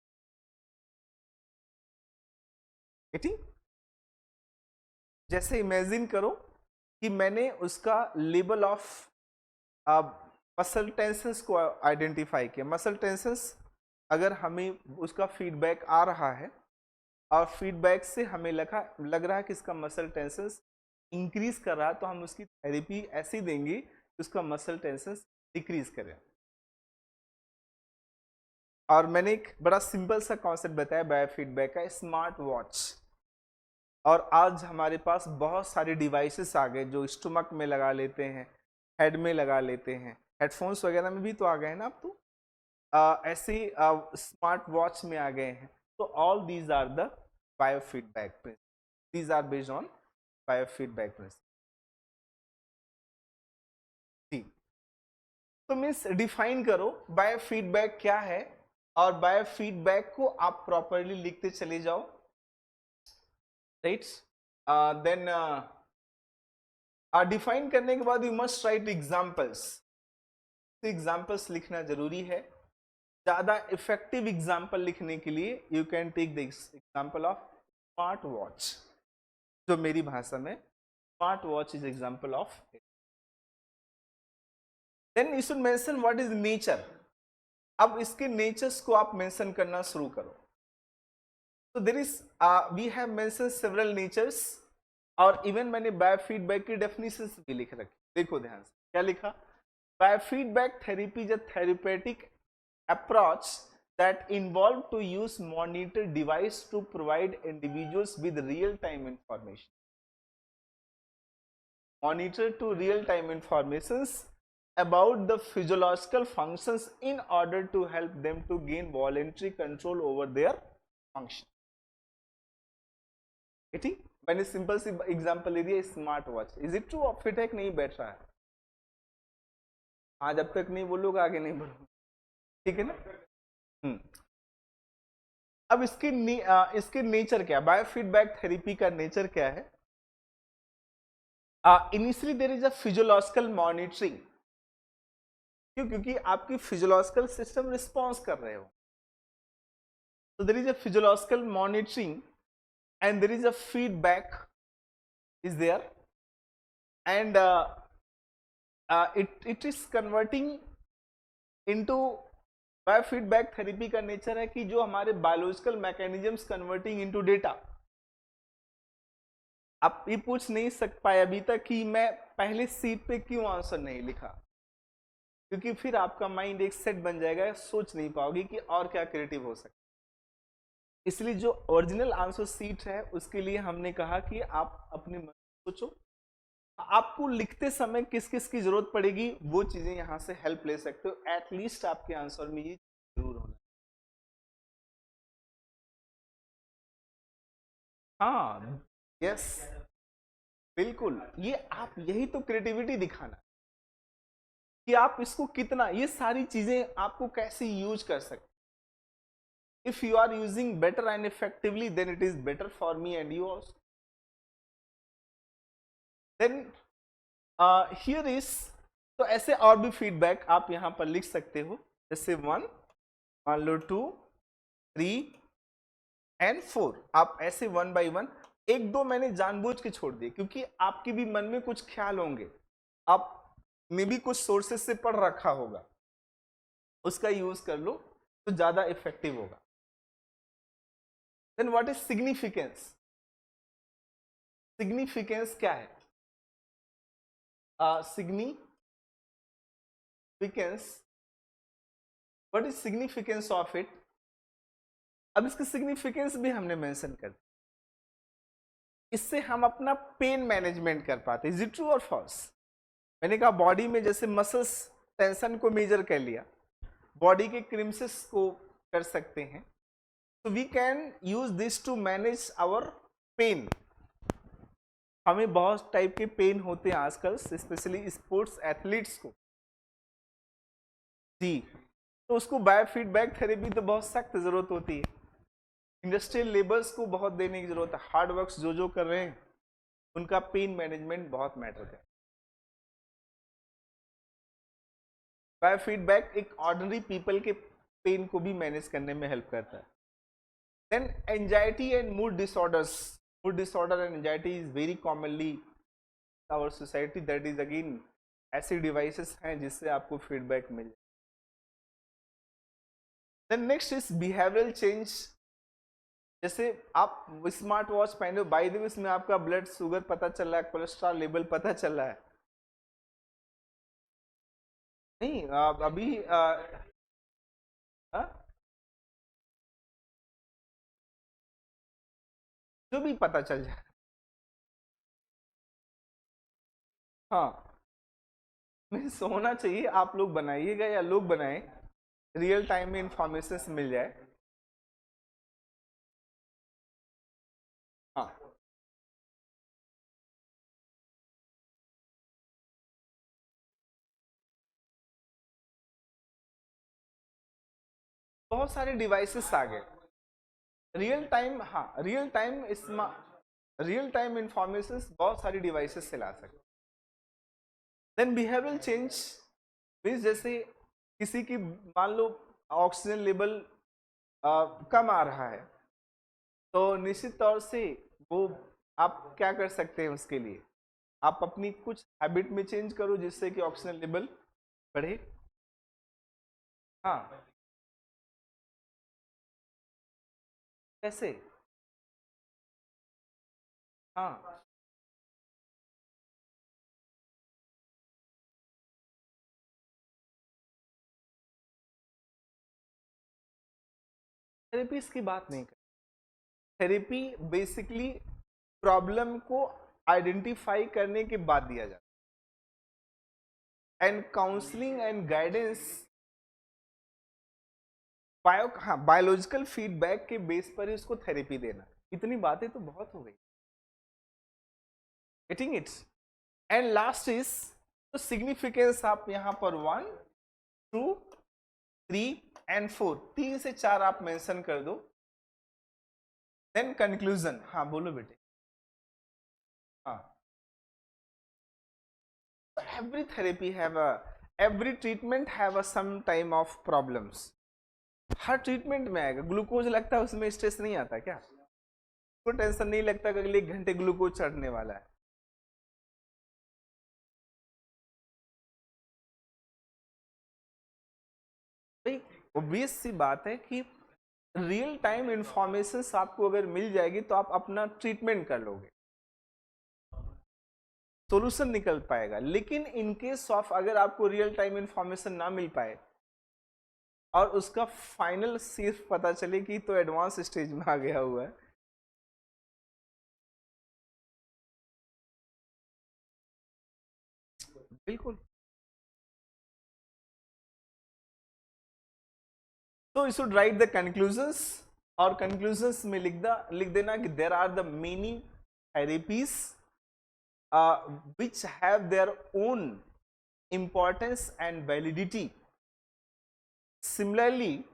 ठीक, जैसे इमेजिन करो कि मैंने उसका लेवल ऑफ मसल टेंशंस को आइडेंटिफाई किया। मसल टेंशंस अगर हमें उसका फीडबैक आ रहा है, और फीडबैक से हमें लग रहा है कि इसका मसल टेंशन इंक्रीज कर रहा है, तो हम उसकी थेरेपी ऐसी देंगे कि उसका मसल टेंशन डिक्रीज करे। और मैंने एक बड़ा सिंपल सा कॉन्सेप्ट बताया बायोफीडबैक का, स्मार्ट वॉच। और आज हमारे पास बहुत सारे डिवाइसेस आ गए जो स्टमक में लगा लेते हैं, हेड में लगा लेते हैं, हेडफोन्स वगैरह में भी तो आ गए हैं ना अब तो, ऐसे स्मार्ट वॉच में आ गए हैं। तो all these are the biofeedback principle. These are based on biofeedback principle. ठीक, तो मीन्स डिफाइन करो बायोफीडबैक क्या है, और बायोफीडबैक को आप प्रॉपरली लिखते चले जाओ, राइट। देन डिफाइन करने के बाद you must write examples. Examples लिखना जरूरी है। ज्यादा इफेक्टिव एग्जाम्पल लिखने के लिए you can take the example of smart watch, जो मेरी भाषा में smart watch is example of. Then you should mention what is nature. अब इसके नेचर्स को आप मेंशन करना शुरू करो। तो there is we have mention several natures, और इवन मैंने बायोफीडबैक की डेफिनेशंस भी लिख रखी। देखो ध्यान से क्या लिखा, Biofeedback therapy is a therapeutic approach that involve to use monitor device to provide individuals with real-time information. Monitor to real-time informations about the physiological functions in order to help them to gain voluntary control over their function. ठीक, मैंने सिंपल सी एग्जांपल ले दिया smart watch. Is it true और फिट है कि नहीं बैठ रहा है? आज जब तक नहीं बोलोगे आगे नहीं बढ़ोगे. ठीक है ना. अब इसके नेचर क्या है? बायोफीडबैक थेरेपी का नेचर क्या है? Initially there is a physiological monitoring. क्यों? क्योंकि आपकी फिजियोलॉजिकल सिस्टम रिस्पॉन्स कर रहे हो. So there is a physiological monitoring and there is a feedback is there, and it is converting into biofeedback therapy का नेचर है कि जो हमारे biological mechanisms converting into data. आप ये पूछ नहीं सक पाए अभी तक कि मैं पहले सीट पे क्यों आंसर नहीं लिखा, क्योंकि फिर आपका माइंड एक सेट बन जाएगा, सोच नहीं पाओगे कि और क्या क्रिएटिव हो सकता. इसलिए जो ओरिजिनल आंसर सीट है उसके लिए हमने कहा कि आप अपने मन सोचो, आपको लिखते समय किस किस की जरूरत पड़ेगी वो चीजें यहां से हेल्प ले सकते हो. एटलीस्ट आपके आंसर में ये जरूर होना. हाँ, यस, बिल्कुल. ये आप यही तो क्रिएटिविटी दिखाना कि आप इसको कितना, ये सारी चीजें आपको कैसे यूज कर सकते. If you are using better and effectively, then it is better for me and you also. Then here is, तो ऐसे और भी फीडबैक आप यहां पर लिख सकते हो, जैसे 1, मान लो 2, 3 एंड 4. आप ऐसे 1 by 1. 1-2 मैंने जानबूझ के छोड़ दिए क्योंकि आपके भी मन में कुछ ख्याल होंगे, आप में भी कुछ सोर्सेस से पढ़ रखा होगा, उसका यूज कर लो तो ज्यादा इफेक्टिव होगा. Then what is significance? Significance क्या है? Significance, what is significance of it? अब इसकी सिग्निफिकेंस भी हमने मेंशन कर दी. इससे हम अपना पेन मैनेजमेंट कर पाते. इज इट ट्रू और फॉल्स? मैंने कहा बॉडी में जैसे मसल्स टेंशन को मेजर कर लिया, बॉडी के क्रिम्सेस को कर सकते हैं. So we can use this to manage our pain. हमें बहुत टाइप के पेन होते हैं आजकल, स्पेशली स्पोर्ट्स एथलीट्स को जी. तो उसको बायोफीडबैक थेरेपी तो बहुत सख्त जरूरत होती है. इंडस्ट्रियल लेबर्स को बहुत देने की जरूरत है. हार्ड वर्क्स जो कर रहे हैं उनका पेन मैनेजमेंट बहुत मैटर है. बायोफीडबैक एक ऑर्डिनरी पीपल के पेन को भी मैनेज करने में हेल्प करता है. Then anxiety and mood disorders. Mood disorder and anxiety is very commonly in our society. That is again ऐसे डिवाइसेस हैं जिससे आपको फीडबैक मिल जाए. Then next is behavioral change. जैसे आप स्मार्ट वॉच पहने हो, बाय द वे इसमें आपका ब्लड शुगर पता चल रहा है, कोलेस्ट्रॉल लेवल पता चल रहा है. नहीं अभी जो भी पता चल जाए. हाँ, मीन्स होना चाहिए. आप लोग बनाइएगा या लोग बनाए, रियल टाइम में इंफॉर्मेशन मिल जाए. हाँ, बहुत सारे डिवाइसेस आ गए रियल टाइम. हाँ, रियल टाइम इंफॉर्मेशन बहुत सारी डिवाइसेस से ला सकते. देन बिहेवियरल चेंज मीन्स जैसे किसी की मान लो ऑक्सीजन लेवल कम आ रहा है, तो निश्चित तौर से वो आप क्या कर सकते हैं उसके लिए, आप अपनी कुछ हैबिट में चेंज करो जिससे कि ऑक्सीजन लेवल बढ़े. हाँ, कैसे? हाँ, थेरेपी इसकी बात नहीं कर। थेरेपी बेसिकली प्रॉब्लम को आइडेंटिफाई करने के बाद दिया जाता है, and counselling and guidance biological feedback के बेस पर ही उसको थेरेपी देना। इतनी बातें तो बहुत हो गई, getting it. And last is तो सिग्निफिकेंस आप यहां पर 1 2 3 एंड 4, 3 से 4 आप मेंशन कर दो। Then conclusion. हाँ बोलो बेटे। हाँ, every therapy have a every treatment have a some time of problems। Her treatment में आएगा। ग्लूकोज लगता है उसमें स्ट्रेस नहीं आता क्या? कोई टेंशन नहीं लगता कि अगले 1 घंटे ग्लूकोज चढ़ने वाला है। भाई ऑब्वियस सी बात है कि रियल टाइम इंफॉर्मेशन आपको अगर मिल जाएगी तो आप अपना ट्रीटमेंट कर लोगे, सोल्यूशन निकल पाएगा। लेकिन इनकेस ऑफ अगर आपको रियल टाइम इंफॉर्मेशन ना मिल पाए और उसका फाइनल सिर्फ पता चले कि तो एडवांस स्टेज में आ गया हुआ है, बिल्कुल। तो you should write the conclusions, और कंक्लूजन्स में लिख देना कि there are the many therapies which have their own importance and validity. Similarly,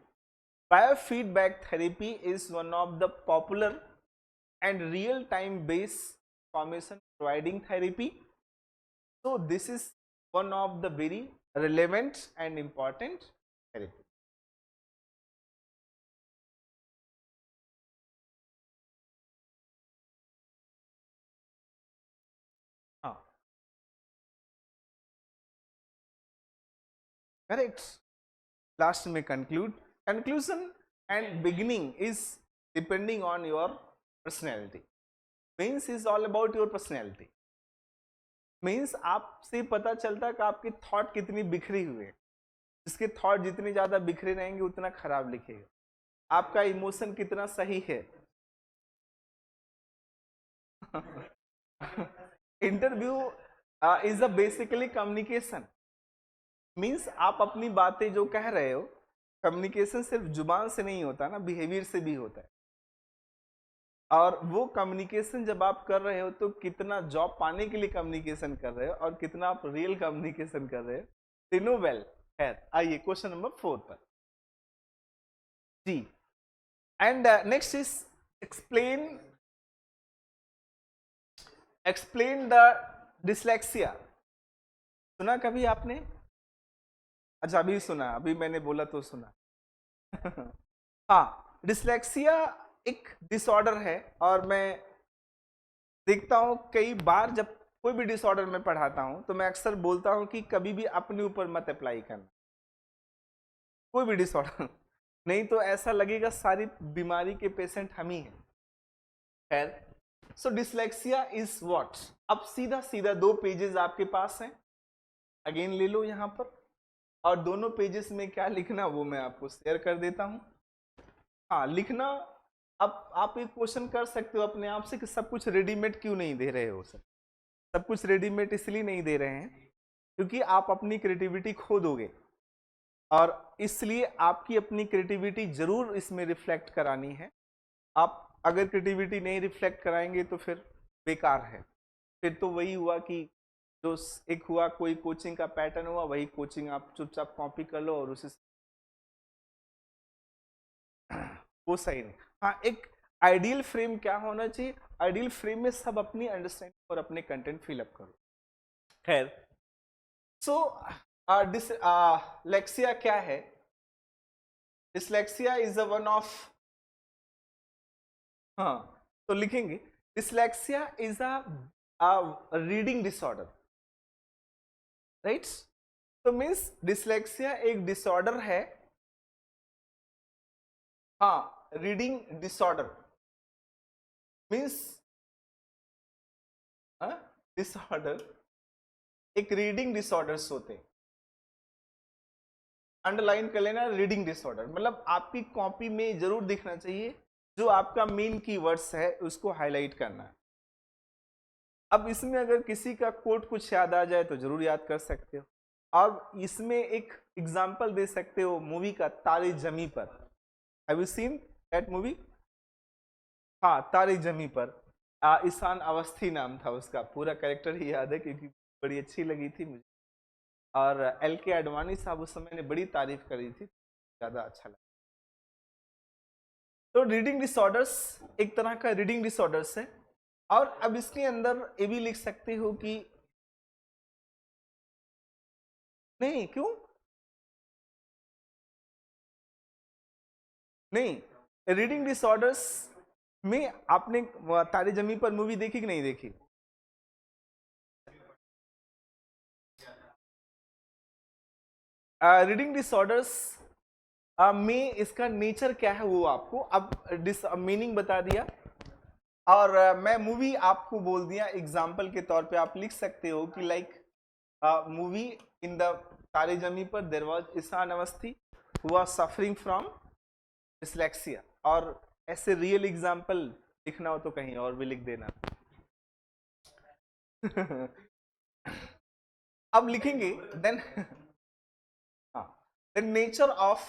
biofeedback therapy is one of the popular and real-time based information providing therapy. So this is one of the very relevant and important therapy. हाँ, correct. Last में conclude. Conclusion and beginning is depending on your personality. Means is all about your personality. Means आपसे पता चलता है कि आपकी थॉट कितनी बिखरी हुई है। जिसके थॉट जितनी ज्यादा बिखरे रहेंगे उतना खराब लिखेगा। आपका इमोशन कितना सही है। Interview is a basically communication. Means आप अपनी बातें जो कह रहे हो, कम्युनिकेशन सिर्फ जुबान से नहीं होता ना, बिहेवियर से भी होता है। और वो कम्युनिकेशन जब आप कर रहे हो तो कितना जॉब पाने के लिए कम्युनिकेशन कर रहे हो और कितना आप रियल कम्युनिकेशन कर रहे हो, तीनों वेल। खैर आइए क्वेश्चन नंबर 4 पर जी। And next is explain explain the dyslexia. सुना कभी आपने? अच्छा अभी सुना, अभी मैंने बोला तो सुना। हाँ, डिसलेक्सिया एक डिसऑर्डर है, और मैं देखता हूं कई बार जब कोई भी डिसऑर्डर में पढ़ाता हूं तो मैं अक्सर बोलता हूं कि कभी भी अपने ऊपर मत अप्लाई करना कोई भी डिसऑर्डर। नहीं तो ऐसा लगेगा सारी बीमारी के पेशेंट हम ही हैं। खैर, सो डिसलेक्सिया इज व्हाट। अब सीधा सीधा 2 पेजेस आपके पास हैं, अगेन ले लो यहां पर, और दोनों पेजेस में क्या लिखना वो मैं आपको शेयर कर देता हूं। हाँ लिखना। अब आप एक क्वेश्चन कर सकते हो अपने आप से कि सब कुछ रेडीमेड क्यों नहीं दे रहे हो सर? सब कुछ रेडीमेड इसलिए नहीं दे रहे हैं क्योंकि आप अपनी क्रिएटिविटी खो दोगे, और इसलिए आपकी अपनी क्रिएटिविटी जरूर इसमें रिफ्लेक्ट करानी है। आप अगर क्रिएटिविटी नहीं रिफ्लेक्ट कराएंगे तो फिर बेकार है। फिर तो वही हुआ कि जो एक हुआ कोई कोचिंग का पैटर्न हुआ, वही कोचिंग आप चुपचाप कॉपी कर लो और उसे वो सही नहीं। हाँ, एक आइडियल फ्रेम क्या होना चाहिए? आइडियल फ्रेम में सब अपनी अंडरस्टैंडिंग और अपने कंटेंट फिलअप करो। खैर, सो डिसलेक्सिया क्या है? Dyslexia is a one of, हाँ तो लिखेंगे dyslexia is a reading disorder, right? तो मीन्स डिसलेक्सिया एक डिसऑर्डर है। हाँ, रीडिंग डिसऑर्डर मीन्स डिसऑर्डर, एक रीडिंग डिसऑर्डर्स होते हैं। अंडरलाइन कर लेना रीडिंग डिसऑर्डर, मतलब आपकी कॉपी में जरूर दिखना चाहिए, जो आपका मेन कीवर्ड्स है उसको हाईलाइट करना है। अब इसमें अगर किसी का कोट कुछ याद आ जाए तो जरूर याद कर सकते हो, और इसमें एक एग्जांपल दे सकते हो मूवी का, तारे जमी पर। Have you seen that movie? हाँ, तारे जमी पर। ईशान अवस्थी नाम था उसका, पूरा कैरेक्टर ही याद है क्योंकि बड़ी अच्छी लगी थी मुझे, और एल के आडवाणी साहब उस समय ने बड़ी तारीफ करी थी, ज्यादा अच्छा लगा। तो रीडिंग डिसऑर्डर्स एक तरह का रीडिंग डिसऑर्डर्स है। और अब इसके अंदर ये भी लिख सकते हो कि नहीं, क्यों नहीं, रीडिंग डिसऑर्डर्स में आपने तारे जमी पर मूवी देखी कि नहीं देखी? रीडिंग डिसऑर्डर्स में इसका नेचर क्या है वो आपको अब मीनिंग बता दिया, और मैं मूवी आपको बोल दिया एग्जाम्पल के तौर पे। आप लिख सकते हो कि like movie in the Taare Zameen Par there was Ishaan Awasthi who was suffering from dyslexia, और ऐसे रियल एग्जाम्पल लिखना हो तो कहीं और भी लिख देना। अब लिखेंगे then the nature of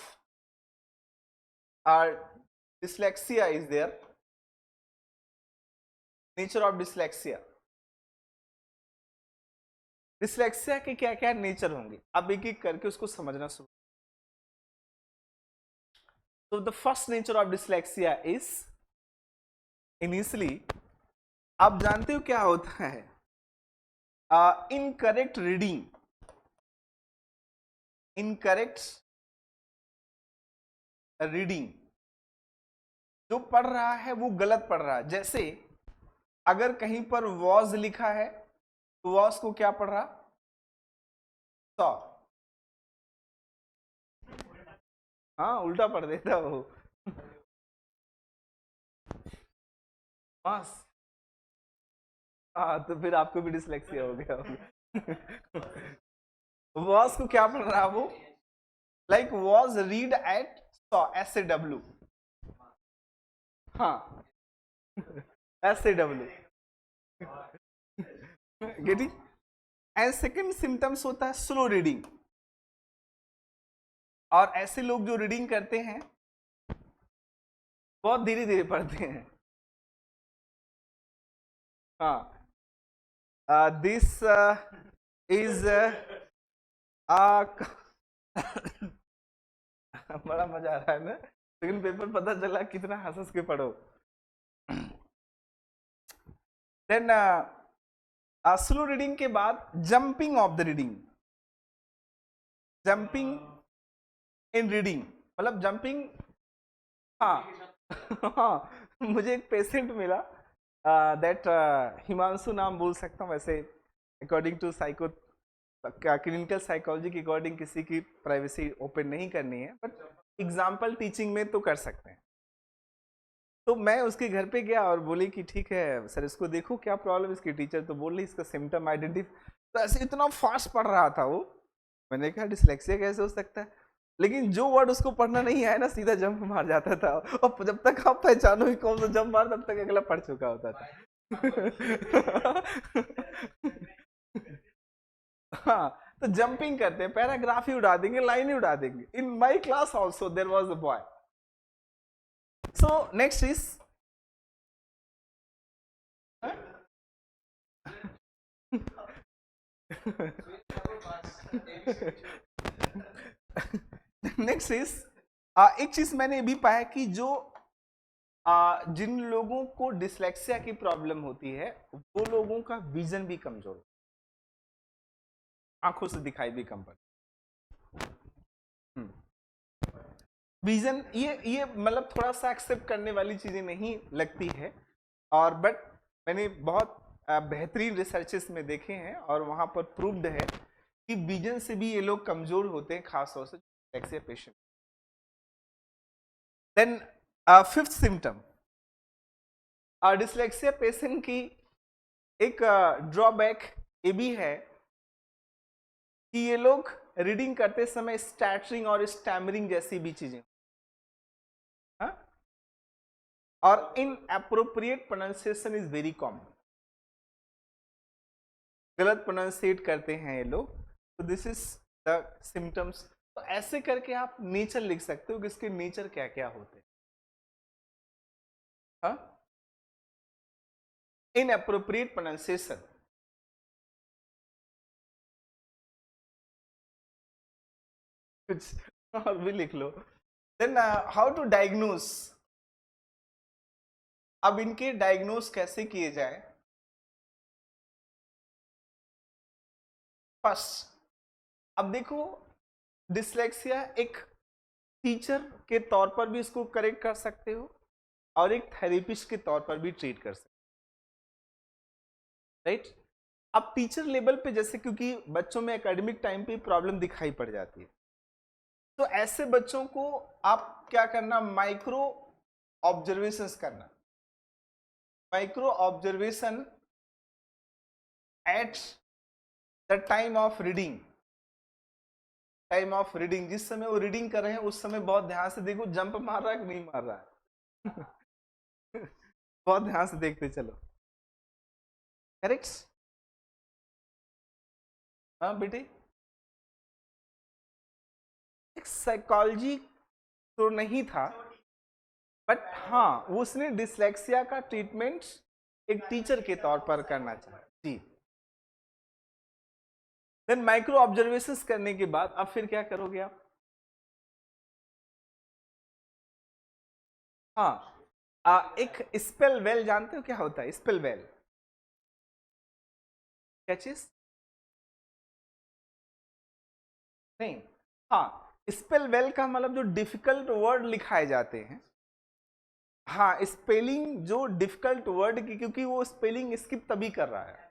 dyslexia is there, nature of dyslexia, dyslexia के क्या क्या नेचर होंगे, अब एक एक करके उसको समझना शुरू। तो the first nature of dyslexia is initially, आप जानते हो क्या होता है? इनकरेक्ट रीडिंग, इनकरेक्ट रीडिंग, जो पढ़ रहा है वो गलत पढ़ रहा है। जैसे अगर कहीं पर वॉज लिखा है तो वॉज को क्या पढ़ रहा? सॉ। हाँ, उल्टा पढ़ देता वो, बस। हाँ, तो फिर आपको भी डिसलेक्सिया हो गया होगा। वॉज को क्या पढ़ रहा वो? Like was read eight saw, SAW। हाँ, SAW, getting. And second symptoms होता है स्लो रीडिंग, और ऐसे लोग जो रीडिंग करते हैं बहुत धीरे धीरे पढ़ते हैं। हाँ, दिस इज बड़ा मजा आ रहा है ना, लेकिन पेपर पता चला कितना हंस के पढ़ो। देन स्लो रीडिंग के बाद jumping of the reading, jumping in reading, मतलब जंपिंग। हाँ, हाँ, मुझे एक पेशेंट मिला दैट हिमांशु नाम बोल सकता हूँ वैसे, according to psycho clinical psychology के अकॉर्डिंग किसी की प्राइवेसी ओपन नहीं करनी है, बट एग्जाम्पल टीचिंग में तो कर सकते हैं। तो मैं उसके घर पे गया और बोली कि ठीक है सर, इसको देखो क्या प्रॉब्लम। इसकी टीचर तो बोल रही इसका सिम्टम आइडेंटिफाई, तो ऐसे इतना फास्ट पढ़ रहा था वो, मैंने कहा डिसलेक्सिया कैसे हो सकता है, लेकिन जो वर्ड उसको पढ़ना नहीं आया ना सीधा जंप मार जाता था, और जब तक आप पहचानो कि कौन सा जंप मार तब तक अगला पढ़ चुका होता था। हाँ, तो जंपिंग करते हैं, पैराग्राफ ही उड़ा देंगे, लाइन ही उड़ा देंगे। In my class also there was a boy. So next is next is एक चीज मैंने ये भी पाया कि जो जिन लोगों को डिसलेक्सिया की प्रॉब्लम होती है वो लोगों का विजन भी कमजोर, आंखों से दिखाई भी कम पड़ता। विजन ये मतलब थोड़ा सा एक्सेप्ट करने वाली चीजें नहीं लगती है, और बट मैंने बहुत बेहतरीन रिसर्चेस में देखे हैं और वहां पर प्रूव्ड है कि विजन से भी ये लोग कमजोर होते हैं, खासतौर से dyslexia patient. Then fifth symptom, dyslexia patient की एक ड्रॉबैक ये भी है कि ये लोग रीडिंग करते समय स्टैटरिंग और स्टैमरिंग जैसी भी चीजें, हाँ, और inappropriate pronunciation is very common, गलत प्रोनाउंसिएट करते हैं ये लोग, तो दिस इज द सिम्टम्स। तो ऐसे करके आप नेचर लिख सकते हो कि इसके नेचर क्या क्या होते हैं, हाँ, इनएप्रोप्रिएट प्रोनाउंसिएशन। कुछ और भी लिख लो। देन हाउ टू डायग्नोस, अब इनके डायग्नोस कैसे किए जाए। फर्स्ट, अब देखो डिसलेक्सिया एक टीचर के तौर पर भी इसको करेक्ट कर सकते हो और एक थेरेपिस्ट के तौर पर भी ट्रीट कर सकते हो, राइट। अब टीचर लेवल पे जैसे, क्योंकि बच्चों में एकेडमिक टाइम पे प्रॉब्लम दिखाई पड़ जाती है, तो ऐसे बच्चों को आप क्या करना, माइक्रो ऑब्जर्वेशंस करना, micro observation at the time of reading, time of reading, जिस समय वो रीडिंग कर रहे हैं उस समय बहुत ध्यान से देखो, जंप मार रहा है कि नहीं मार रहा है। बहुत ध्यान से देखते चलो, करेक्ट। हाँ बेटे, एक साइकोलॉजी तो नहीं था, बट हाँ उसने डिसलेक्सिया का ट्रीटमेंट एक टीचर के तौर पर करना चाहा जी। देन माइक्रो ऑब्जर्वेशंस करने के बाद अब फिर क्या करोगे आप, हाँ एक स्पेल वेल, जानते हो क्या होता है स्पेल वेल, क्या चीज, नहीं, हाँ स्पेल वेल का मतलब जो डिफिकल्ट वर्ड लिखाए जाते हैं, हाँ स्पेलिंग जो डिफिकल्ट वर्ड की, क्योंकि वो स्पेलिंग स्किप तभी कर रहा है,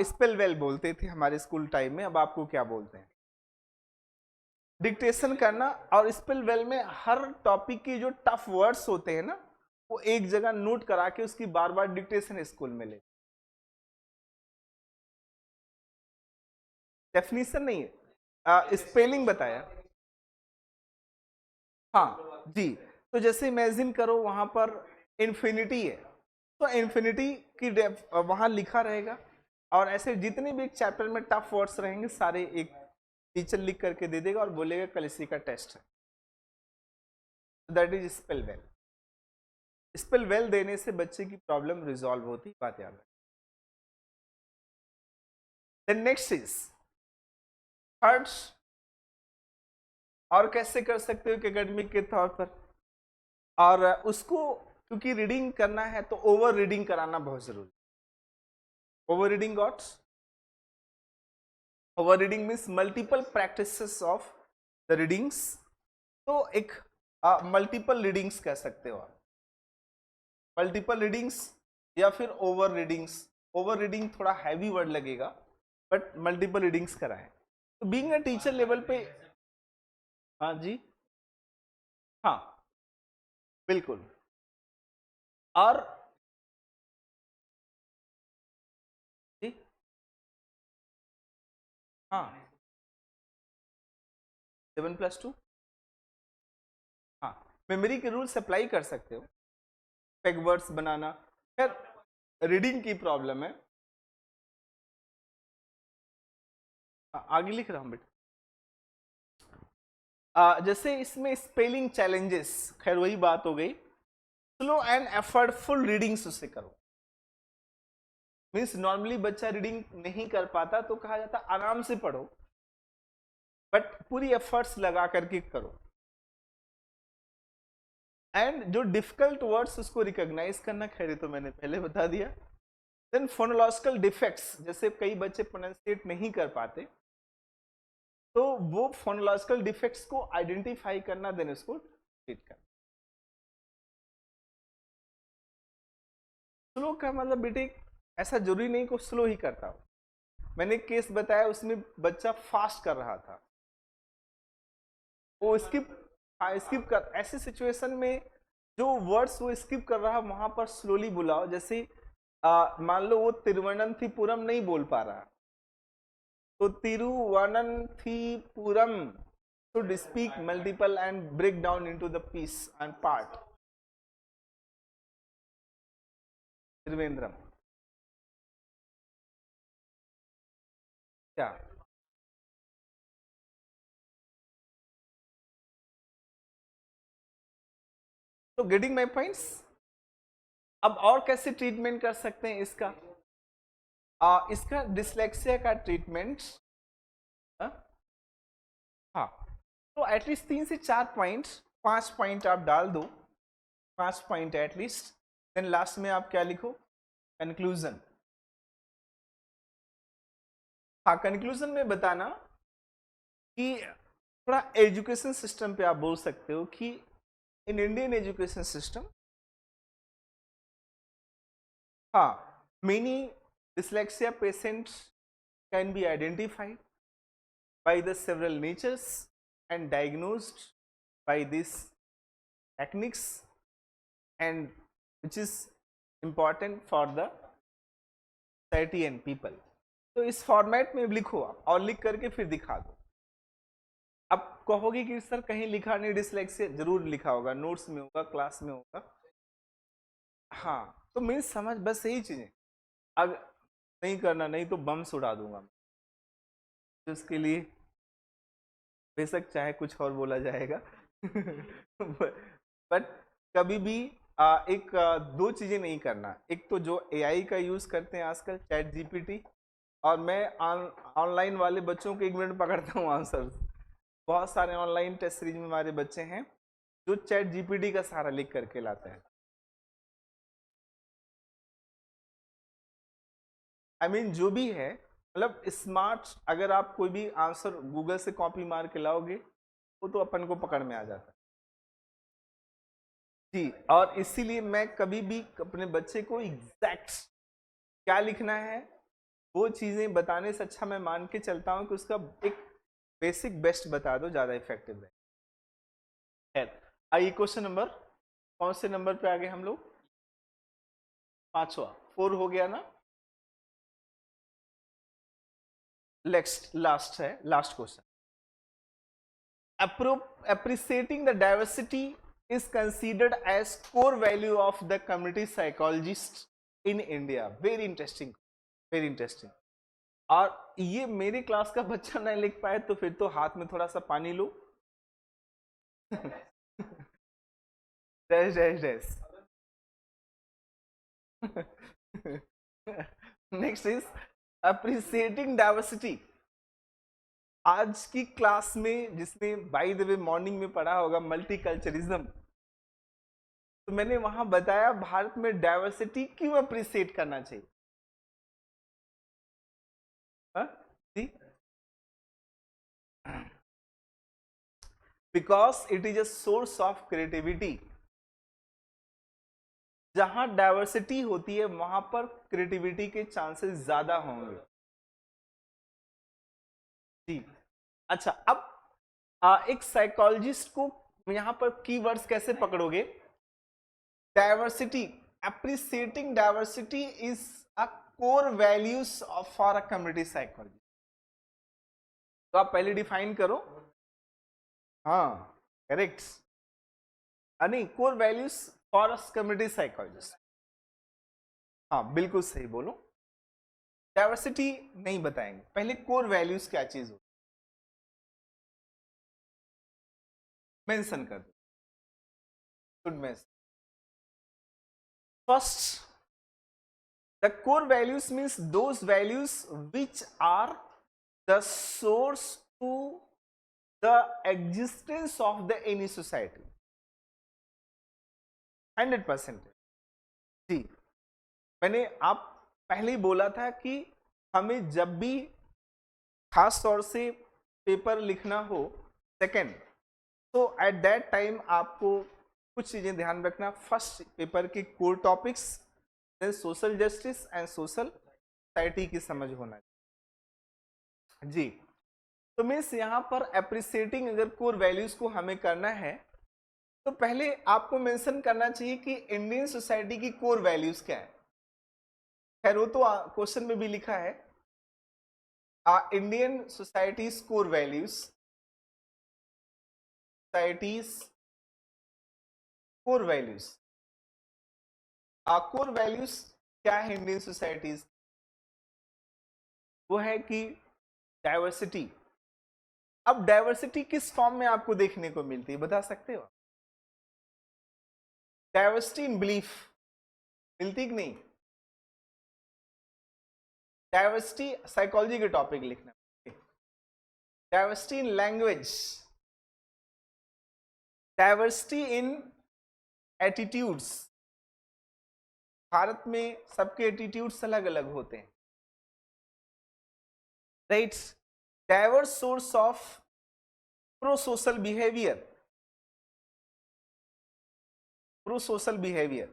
स्पेल वेल बोलते थे हमारे स्कूल टाइम में, अब आपको क्या बोलते हैं, डिक्टेशन करना। और स्पेल वेल में हर टॉपिक की जो टफ वर्ड्स होते हैं ना, वो एक जगह नोट करा के उसकी बार बार डिक्टेशन स्कूल में ले, डेफिनेशन नहीं है, स्पेलिंग बताया, हाँ जी। तो जैसे इमेजिन करो वहां पर इन्फिनिटी है, तो इन्फिनिटी की वहां लिखा रहेगा, और ऐसे जितने भी एक चैप्टर में टफ वर्ड्स रहेंगे सारे एक टीचर लिख करके दे देगा और बोलेगा कल इसी का टेस्ट है, that is spell well. Spell well देने से बच्चे की प्रॉब्लम रिजॉल्व होती, बात याद है। देन नेक्स्ट इज थर्ड्स, और कैसे कर सकते हो कि एकेडमिक के तौर पर, और उसको क्योंकि रीडिंग करना है तो ओवर रीडिंग कराना बहुत जरूरी, over reading gots, over reading means multiple practices of the readings, तो एक मल्टीपल रीडिंग्स कह सकते हो आप, मल्टीपल रीडिंग्स या फिर ओवर रीडिंग्स, ओवर रीडिंग थोड़ा हैवी वर्ड लगेगा, बट मल्टीपल रीडिंग्स कराएं। तो बीइंग अ टीचर लेवल पे, हाँ जी, हाँ बिल्कुल, और जी हाँ 7+2, हाँ मेमोरी के रूल्स अप्लाई कर सकते हो, पेग वर्ड्स बनाना, खैर रीडिंग की प्रॉब्लम है, आगे लिख रहा हूँ बेटा। जैसे इसमें स्पेलिंग चैलेंजेस, खैर वही बात हो गई, स्लो एंड एफर्टफुल रीडिंग्स उससे करो, मीन्स नॉर्मली बच्चा रीडिंग नहीं कर पाता तो कहा जाता आराम से पढ़ो, बट पूरी एफर्ट्स लगा करके करो, एंड जो डिफिकल्ट वर्ड्स उसको रिकॉग्नाइज करना, खैर तो मैंने पहले बता दिया। देन फोनोलॉजिकल डिफेक्ट्स, जैसे कई बच्चे प्रोनाउंसिएट नहीं कर पाते, तो वो फोनोलॉजिकल डिफेक्ट्स को आइडेंटिफाई करना, देन उसको ट्रीट करना। स्लो का मतलब बेटे ऐसा जरूरी नहीं को स्लो ही करता हो, मैंने एक केस बताया उसमें बच्चा फास्ट कर रहा था, वो स्किप, हाँ स्किप कर, ऐसे सिचुएशन में जो वर्ड्स वो स्किप कर रहा है वहां पर स्लोली बुलाओ, जैसे मान लो वो तिरुवनंतपुरम नहीं बोल पा रहा, तो Thiruvananthapuram should speak multiple and break down into the piece and part. Trivandrum क्या? तो गेटिंग माई पॉइंट्स। अब और कैसे ट्रीटमेंट कर सकते हैं इसका? इसका डिसलेक्सिया का ट्रीटमेंट, हाँ, तो एटलीस्ट 3 से 4 पॉइंट, 5 पॉइंट आप डाल दो, 5 पॉइंट एटलीस्ट। देन लास्ट में आप क्या लिखो? कंक्लूजन। हाँ, कंक्लूजन में बताना कि थोड़ा एजुकेशन सिस्टम पे आप बोल सकते हो कि इन इंडियन एजुकेशन सिस्टम, हाँ, many dyslexia patients can be identified by the several natures and diagnosed by these techniques, and which is important for the society and people. तो इस फॉर्मेट में लिखो आप और लिख करके फिर दिखा दो। अब कहोगे कि सर कहीं लिखा नहीं डिसलेक्सिया, जरूर लिखा होगा, नोट्स में होगा, क्लास में होगा। हाँ, तो मीन्स समझ, बस यही चीजें। अगर नहीं करना, नहीं तो बम्स उड़ा दूंगा तो उसके लिए बेशक चाहे कुछ और बोला जाएगा। बट कभी भी दो चीजें नहीं करना। एक तो जो एआई का यूज करते हैं आजकल, चैट जीपीटी, और मैं ऑनलाइन वाले बच्चों को 1 मिनट पकड़ता हूँ आंसर। बहुत सारे ऑनलाइन टेस्ट सीरीज में हमारे बच्चे हैं जो चैट जीपीटी का सहारा लिख करके लाते हैं। आई मीन जो भी है, मतलब स्मार्ट, अगर आप कोई भी आंसर गूगल से कॉपी मार के लाओगे वो तो अपन को पकड़ में आ जाता है जी। और इसीलिए मैं कभी भी अपने बच्चे को एग्जैक्ट क्या लिखना है वो चीजें बताने से अच्छा मैं मान के चलता हूं कि उसका एक बेसिक बेस्ट बता दो, ज्यादा इफेक्टिव है। आइए क्वेश्चन नंबर, कौन से नंबर पे आ गए हम लोग? 5वां, 4 हो गया ना। लास्ट है, last question. Appreciating the diversity is considered as core value of the community psychologist in India. Very interesting, very interesting. और ये मेरी क्लास का बच्चा नहीं लिख पाए तो फिर तो हाथ में थोड़ा सा पानी लो। Next is appreciating diversity. आज की क्लास में जिसने बाय द वे मॉर्निंग में पढ़ा होगा मल्टीकल्चरिज्म, तो मैंने वहां बताया भारत में डाइवर्सिटी क्यों अप्रिसिएट करना चाहिए। Because it is a source of creativity. जहां डाइवर्सिटी होती है वहां पर क्रिएटिविटी के चांसेस ज्यादा होंगे जी। अच्छा, अब एक साइकोलॉजिस्ट को यहां पर कीवर्ड्स कैसे पकड़ोगे? Diversity, appreciating diversity is a core values for a community psychology। तो आप पहले डिफाइन करो। हाँ, करेक्ट, नहीं, core values for community psychologist. हाँ, बिल्कुल सही बोलो। डाइवर्सिटी नहीं बताएंगे, पहले कोर वैल्यूज क्या चीज हो मेंशन कर दो। Good mention. First, the core values means those values which are the source to the existence of the any society. 100% जी। मैंने आप पहले ही बोला था कि हमें जब भी खास तौर से पेपर लिखना हो सेकंड, तो एट दैट टाइम आपको कुछ चीजें ध्यान रखना। फर्स्ट, पेपर के core topics, then social justice and social society की समझ होना जी। तो मीन्स यहाँ पर अप्रिसिएटिंग अगर कोर वैल्यूज को हमें करना है तो पहले आपको मेंशन करना चाहिए कि इंडियन सोसाइटी की कोर वैल्यूज क्या है। खैर वो तो क्वेश्चन में भी लिखा है, Indian society's core values. Society's core values. Core values क्या है इंडियन सोसाइटीज? वो है कि डाइवर्सिटी। अब डाइवर्सिटी किस फॉर्म में आपको देखने को मिलती है, बता सकते हो? डाइवर्सिटी इन बिलीफ मिलती कि नहीं? डाइवर्सिटी साइकोलॉजी के टॉपिक लिखना। Diversity in language, diversity in attitudes. Bharat में सबके एटीट्यूड्स अलग अलग होते हैं, right? Diverse source of pro social behaviour, pro social behaviour.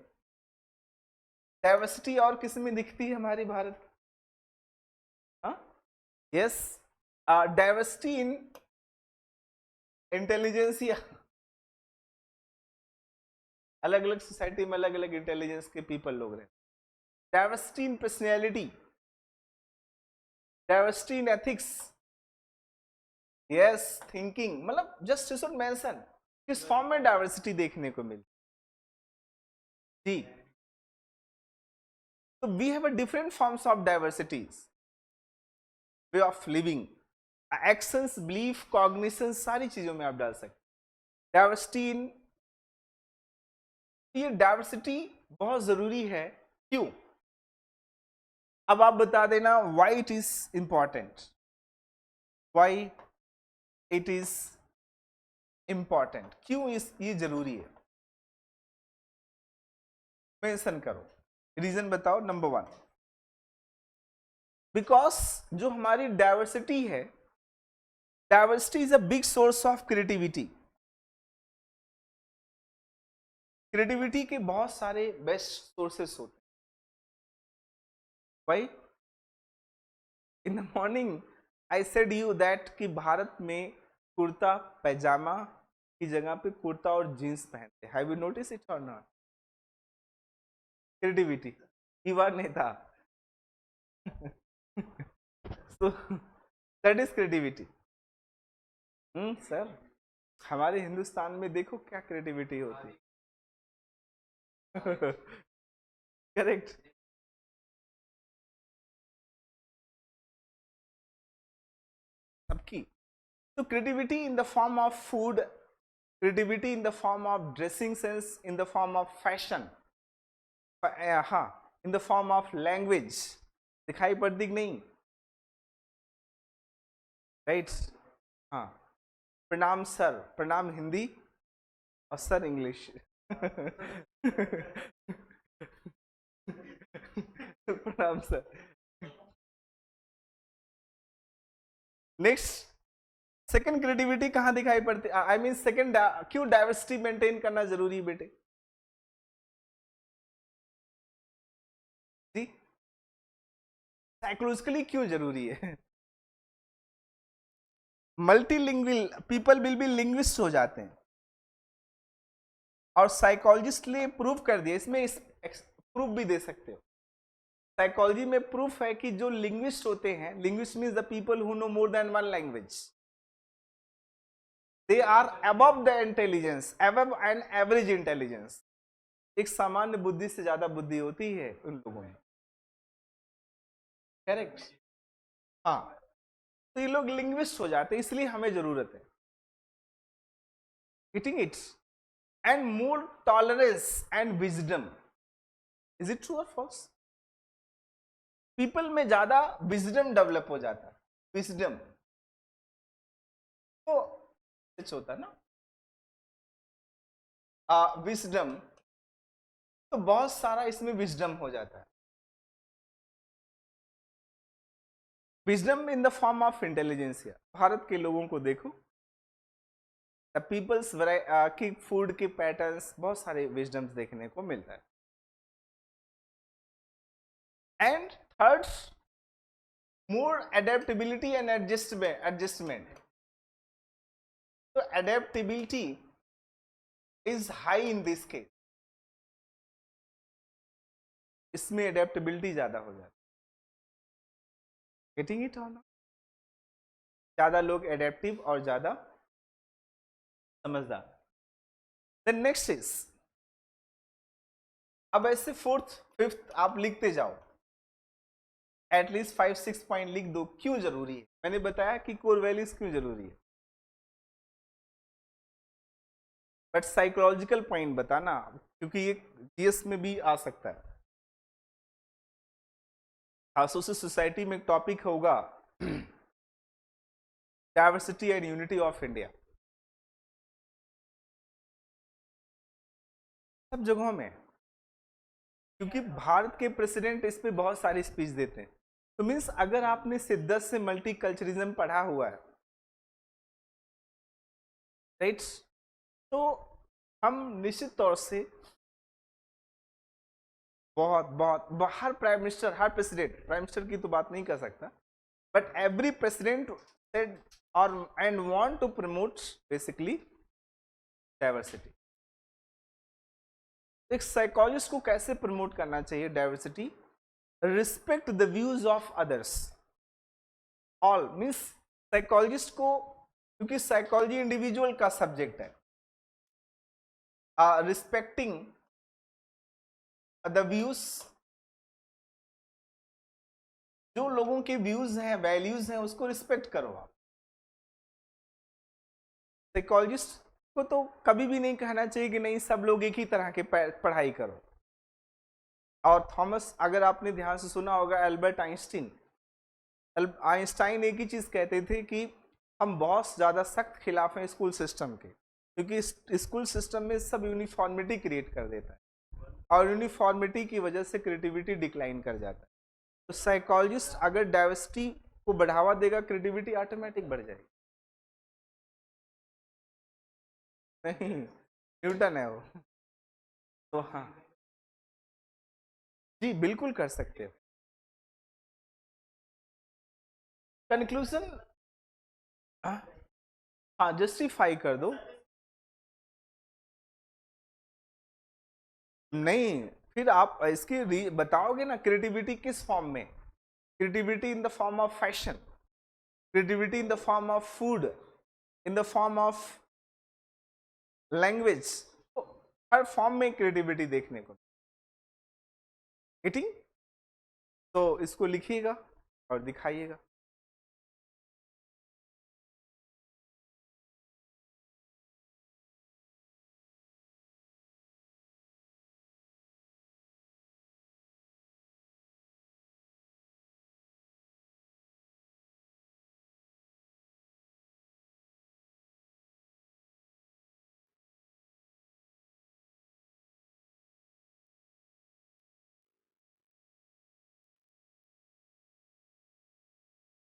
Diversity और किस में दिखती है हमारे Bharat? Yes, diversity in intelligentsia. अलग अलग सोसाइटी में अलग अलग इंटेलिजेंस के पीपल लोग रहते। Diversity in personality, diversity in ethics, yes, thinking. मतलब जस्ट शुड मेंशन किस फॉर्म में डाइवर्सिटी देखने को मिलती जी। तो we have a different forms of diversities, way of living, actions, belief, cognition, सारी चीजों में आप डाल सकते। डाइवर्सिटी इन, ये डाइवर्सिटी बहुत जरूरी है। क्यों? अब आप बता देना why it is important, why it is important, क्यों ये जरूरी है, मेंशन करो, रीजन बताओ। नंबर 1, बिकॉज जो हमारी डाइवर्सिटी है, diversity is a big source of creativity. Creativity के बहुत सारे बेस्ट सोर्सेस होते हैं। भाई in the morning I said you that कि भारत में कुर्ता पैजामा की जगह पे कुर्ता और जींस पहनते। Have you notice it or not? Creativity युवा नेता so that is creativity। Sir हमारे हिंदुस्तान में देखो क्या क्रिएटिविटी होती है। करेक्ट। सबकी। तो creativity in the form of food, creativity in the form of dressing sense, in the form of fashion, हाँ, in the form of language दिखाई पड़ती कि नहीं? राइट। हाँ, प्रणाम सर, प्रणाम हिंदी और सर इंग्लिश। प्रणाम सर। नेक्स्ट, सेकंड क्रिएटिविटी कहां दिखाई पड़ती? आई मीन सेकंड, क्यों डाइवर्सिटी मेंटेन करना जरूरी बेटे जी? साइकोलॉजिकली क्यों जरूरी है? Multilingual people will be linguist हो जाते हैं, और साइकोलॉजिस्ट ने प्रूव कर दिया, इसमें प्रूफ भी दे सकते हो। साइकोलॉजी में प्रूफ है कि जो लिंग्विस्ट होते हैं, linguist means the people who know more than one language, they are above the intelligence, above an average intelligence. एक सामान्य बुद्धि से ज्यादा बुद्धि होती है उन लोगों में। करेक्ट। हाँ, तो ये लोग लिंग्विस्ट हो जाते हैं, इसलिए हमें जरूरत है। Getting it? And more tolerance and wisdom. Is it true और फॉल्स? पीपल में ज्यादा विजडम डेवलप हो जाता है। विजडम तो होता है ना, विजडम, तो बहुत सारा इसमें विजडम हो जाता है। Wisdom in the form of intelligentsia. Bharat के लोगों को देखो, पीपल्स की फूड के पैटर्न्स, बहुत सारे विजडम्स देखने को मिलता है। And third, more adaptability and adjustment. तो adaptability is high in this case, इसमें एडेप्टेबिलिटी ज्यादा हो जाती है। Getting it or not? ज्यादा लोग एडेप्टिव और ज्यादा समझदार। देन नेक्स्ट इज, अब ऐसे फोर्थ फिफ्थ आप लिखते जाओ, एटलीस्ट 5-6 पॉइंट लिख दो। क्यों जरूरी है? मैंने बताया कि कोर वैल्यूज क्यों जरूरी है, बट साइकोलॉजिकल पॉइंट बताना, क्योंकि ये जीएस में भी आ सकता है। एसोसिएट सोसाइटी में एक टॉपिक होगा diversity and unity of India. सब जगहों में, क्योंकि भारत के प्रेसिडेंट इस पे बहुत सारी स्पीच देते हैं। तो मीन्स अगर आपने शिद्दत से मल्टीकल्चरिज्म पढ़ा हुआ है, राइट, तो हम निश्चित तौर से बहुत बहुत हर प्राइम मिनिस्टर, हर प्रेसिडेंट, प्राइम मिनिस्टर की तो बात नहीं कर सकता, बट एवरी प्रेसिडेंट सेड और and want to promote basically diversity. एक साइकोलॉजिस्ट को कैसे प्रमोट करना चाहिए diversity? Respect the views of others. All means psychologist को, क्योंकि साइकोलॉजी इंडिविजुअल का सब्जेक्ट है, रिस्पेक्टिंग द व्यूज, जो लोगों के व्यूज हैं, वैल्यूज हैं, उसको रिस्पेक्ट करो आप। साइकोलॉजिस्ट को तो कभी भी नहीं कहना चाहिए कि नहीं सब लोग एक ही तरह के पढ़ाई करो। और थॉमस, अगर आपने ध्यान से सुना होगा, एल्बर्ट आइंस्टाइन एक ही चीज कहते थे कि हम बहुत ज्यादा सख्त खिलाफ हैं स्कूल सिस्टम के, क्योंकि स्कूल सिस्टम में सब यूनिफॉर्मिटी क्रिएट कर देता है, और यूनिफॉर्मिटी की वजह से क्रिएटिविटी डिक्लाइन कर जाता है। तो साइकोलॉजिस्ट अगर डाइवर्सिटी को बढ़ावा देगा, क्रिएटिविटी ऑटोमेटिक बढ़ जाएगी। नहीं, न्यूटन है वो। तो हाँ जी, बिल्कुल कर सकते हो। कंक्लूजन, हाँ जस्टिफाई कर दो। नहीं, फिर आप इसकी बताओगे ना, क्रिएटिविटी किस फॉर्म में? Creativity in the form of fashion, creativity in the form of food, in the form of language. तो हर फॉर्म में क्रिएटिविटी देखने को। ईटिंग, तो इसको लिखिएगा और दिखाइएगा।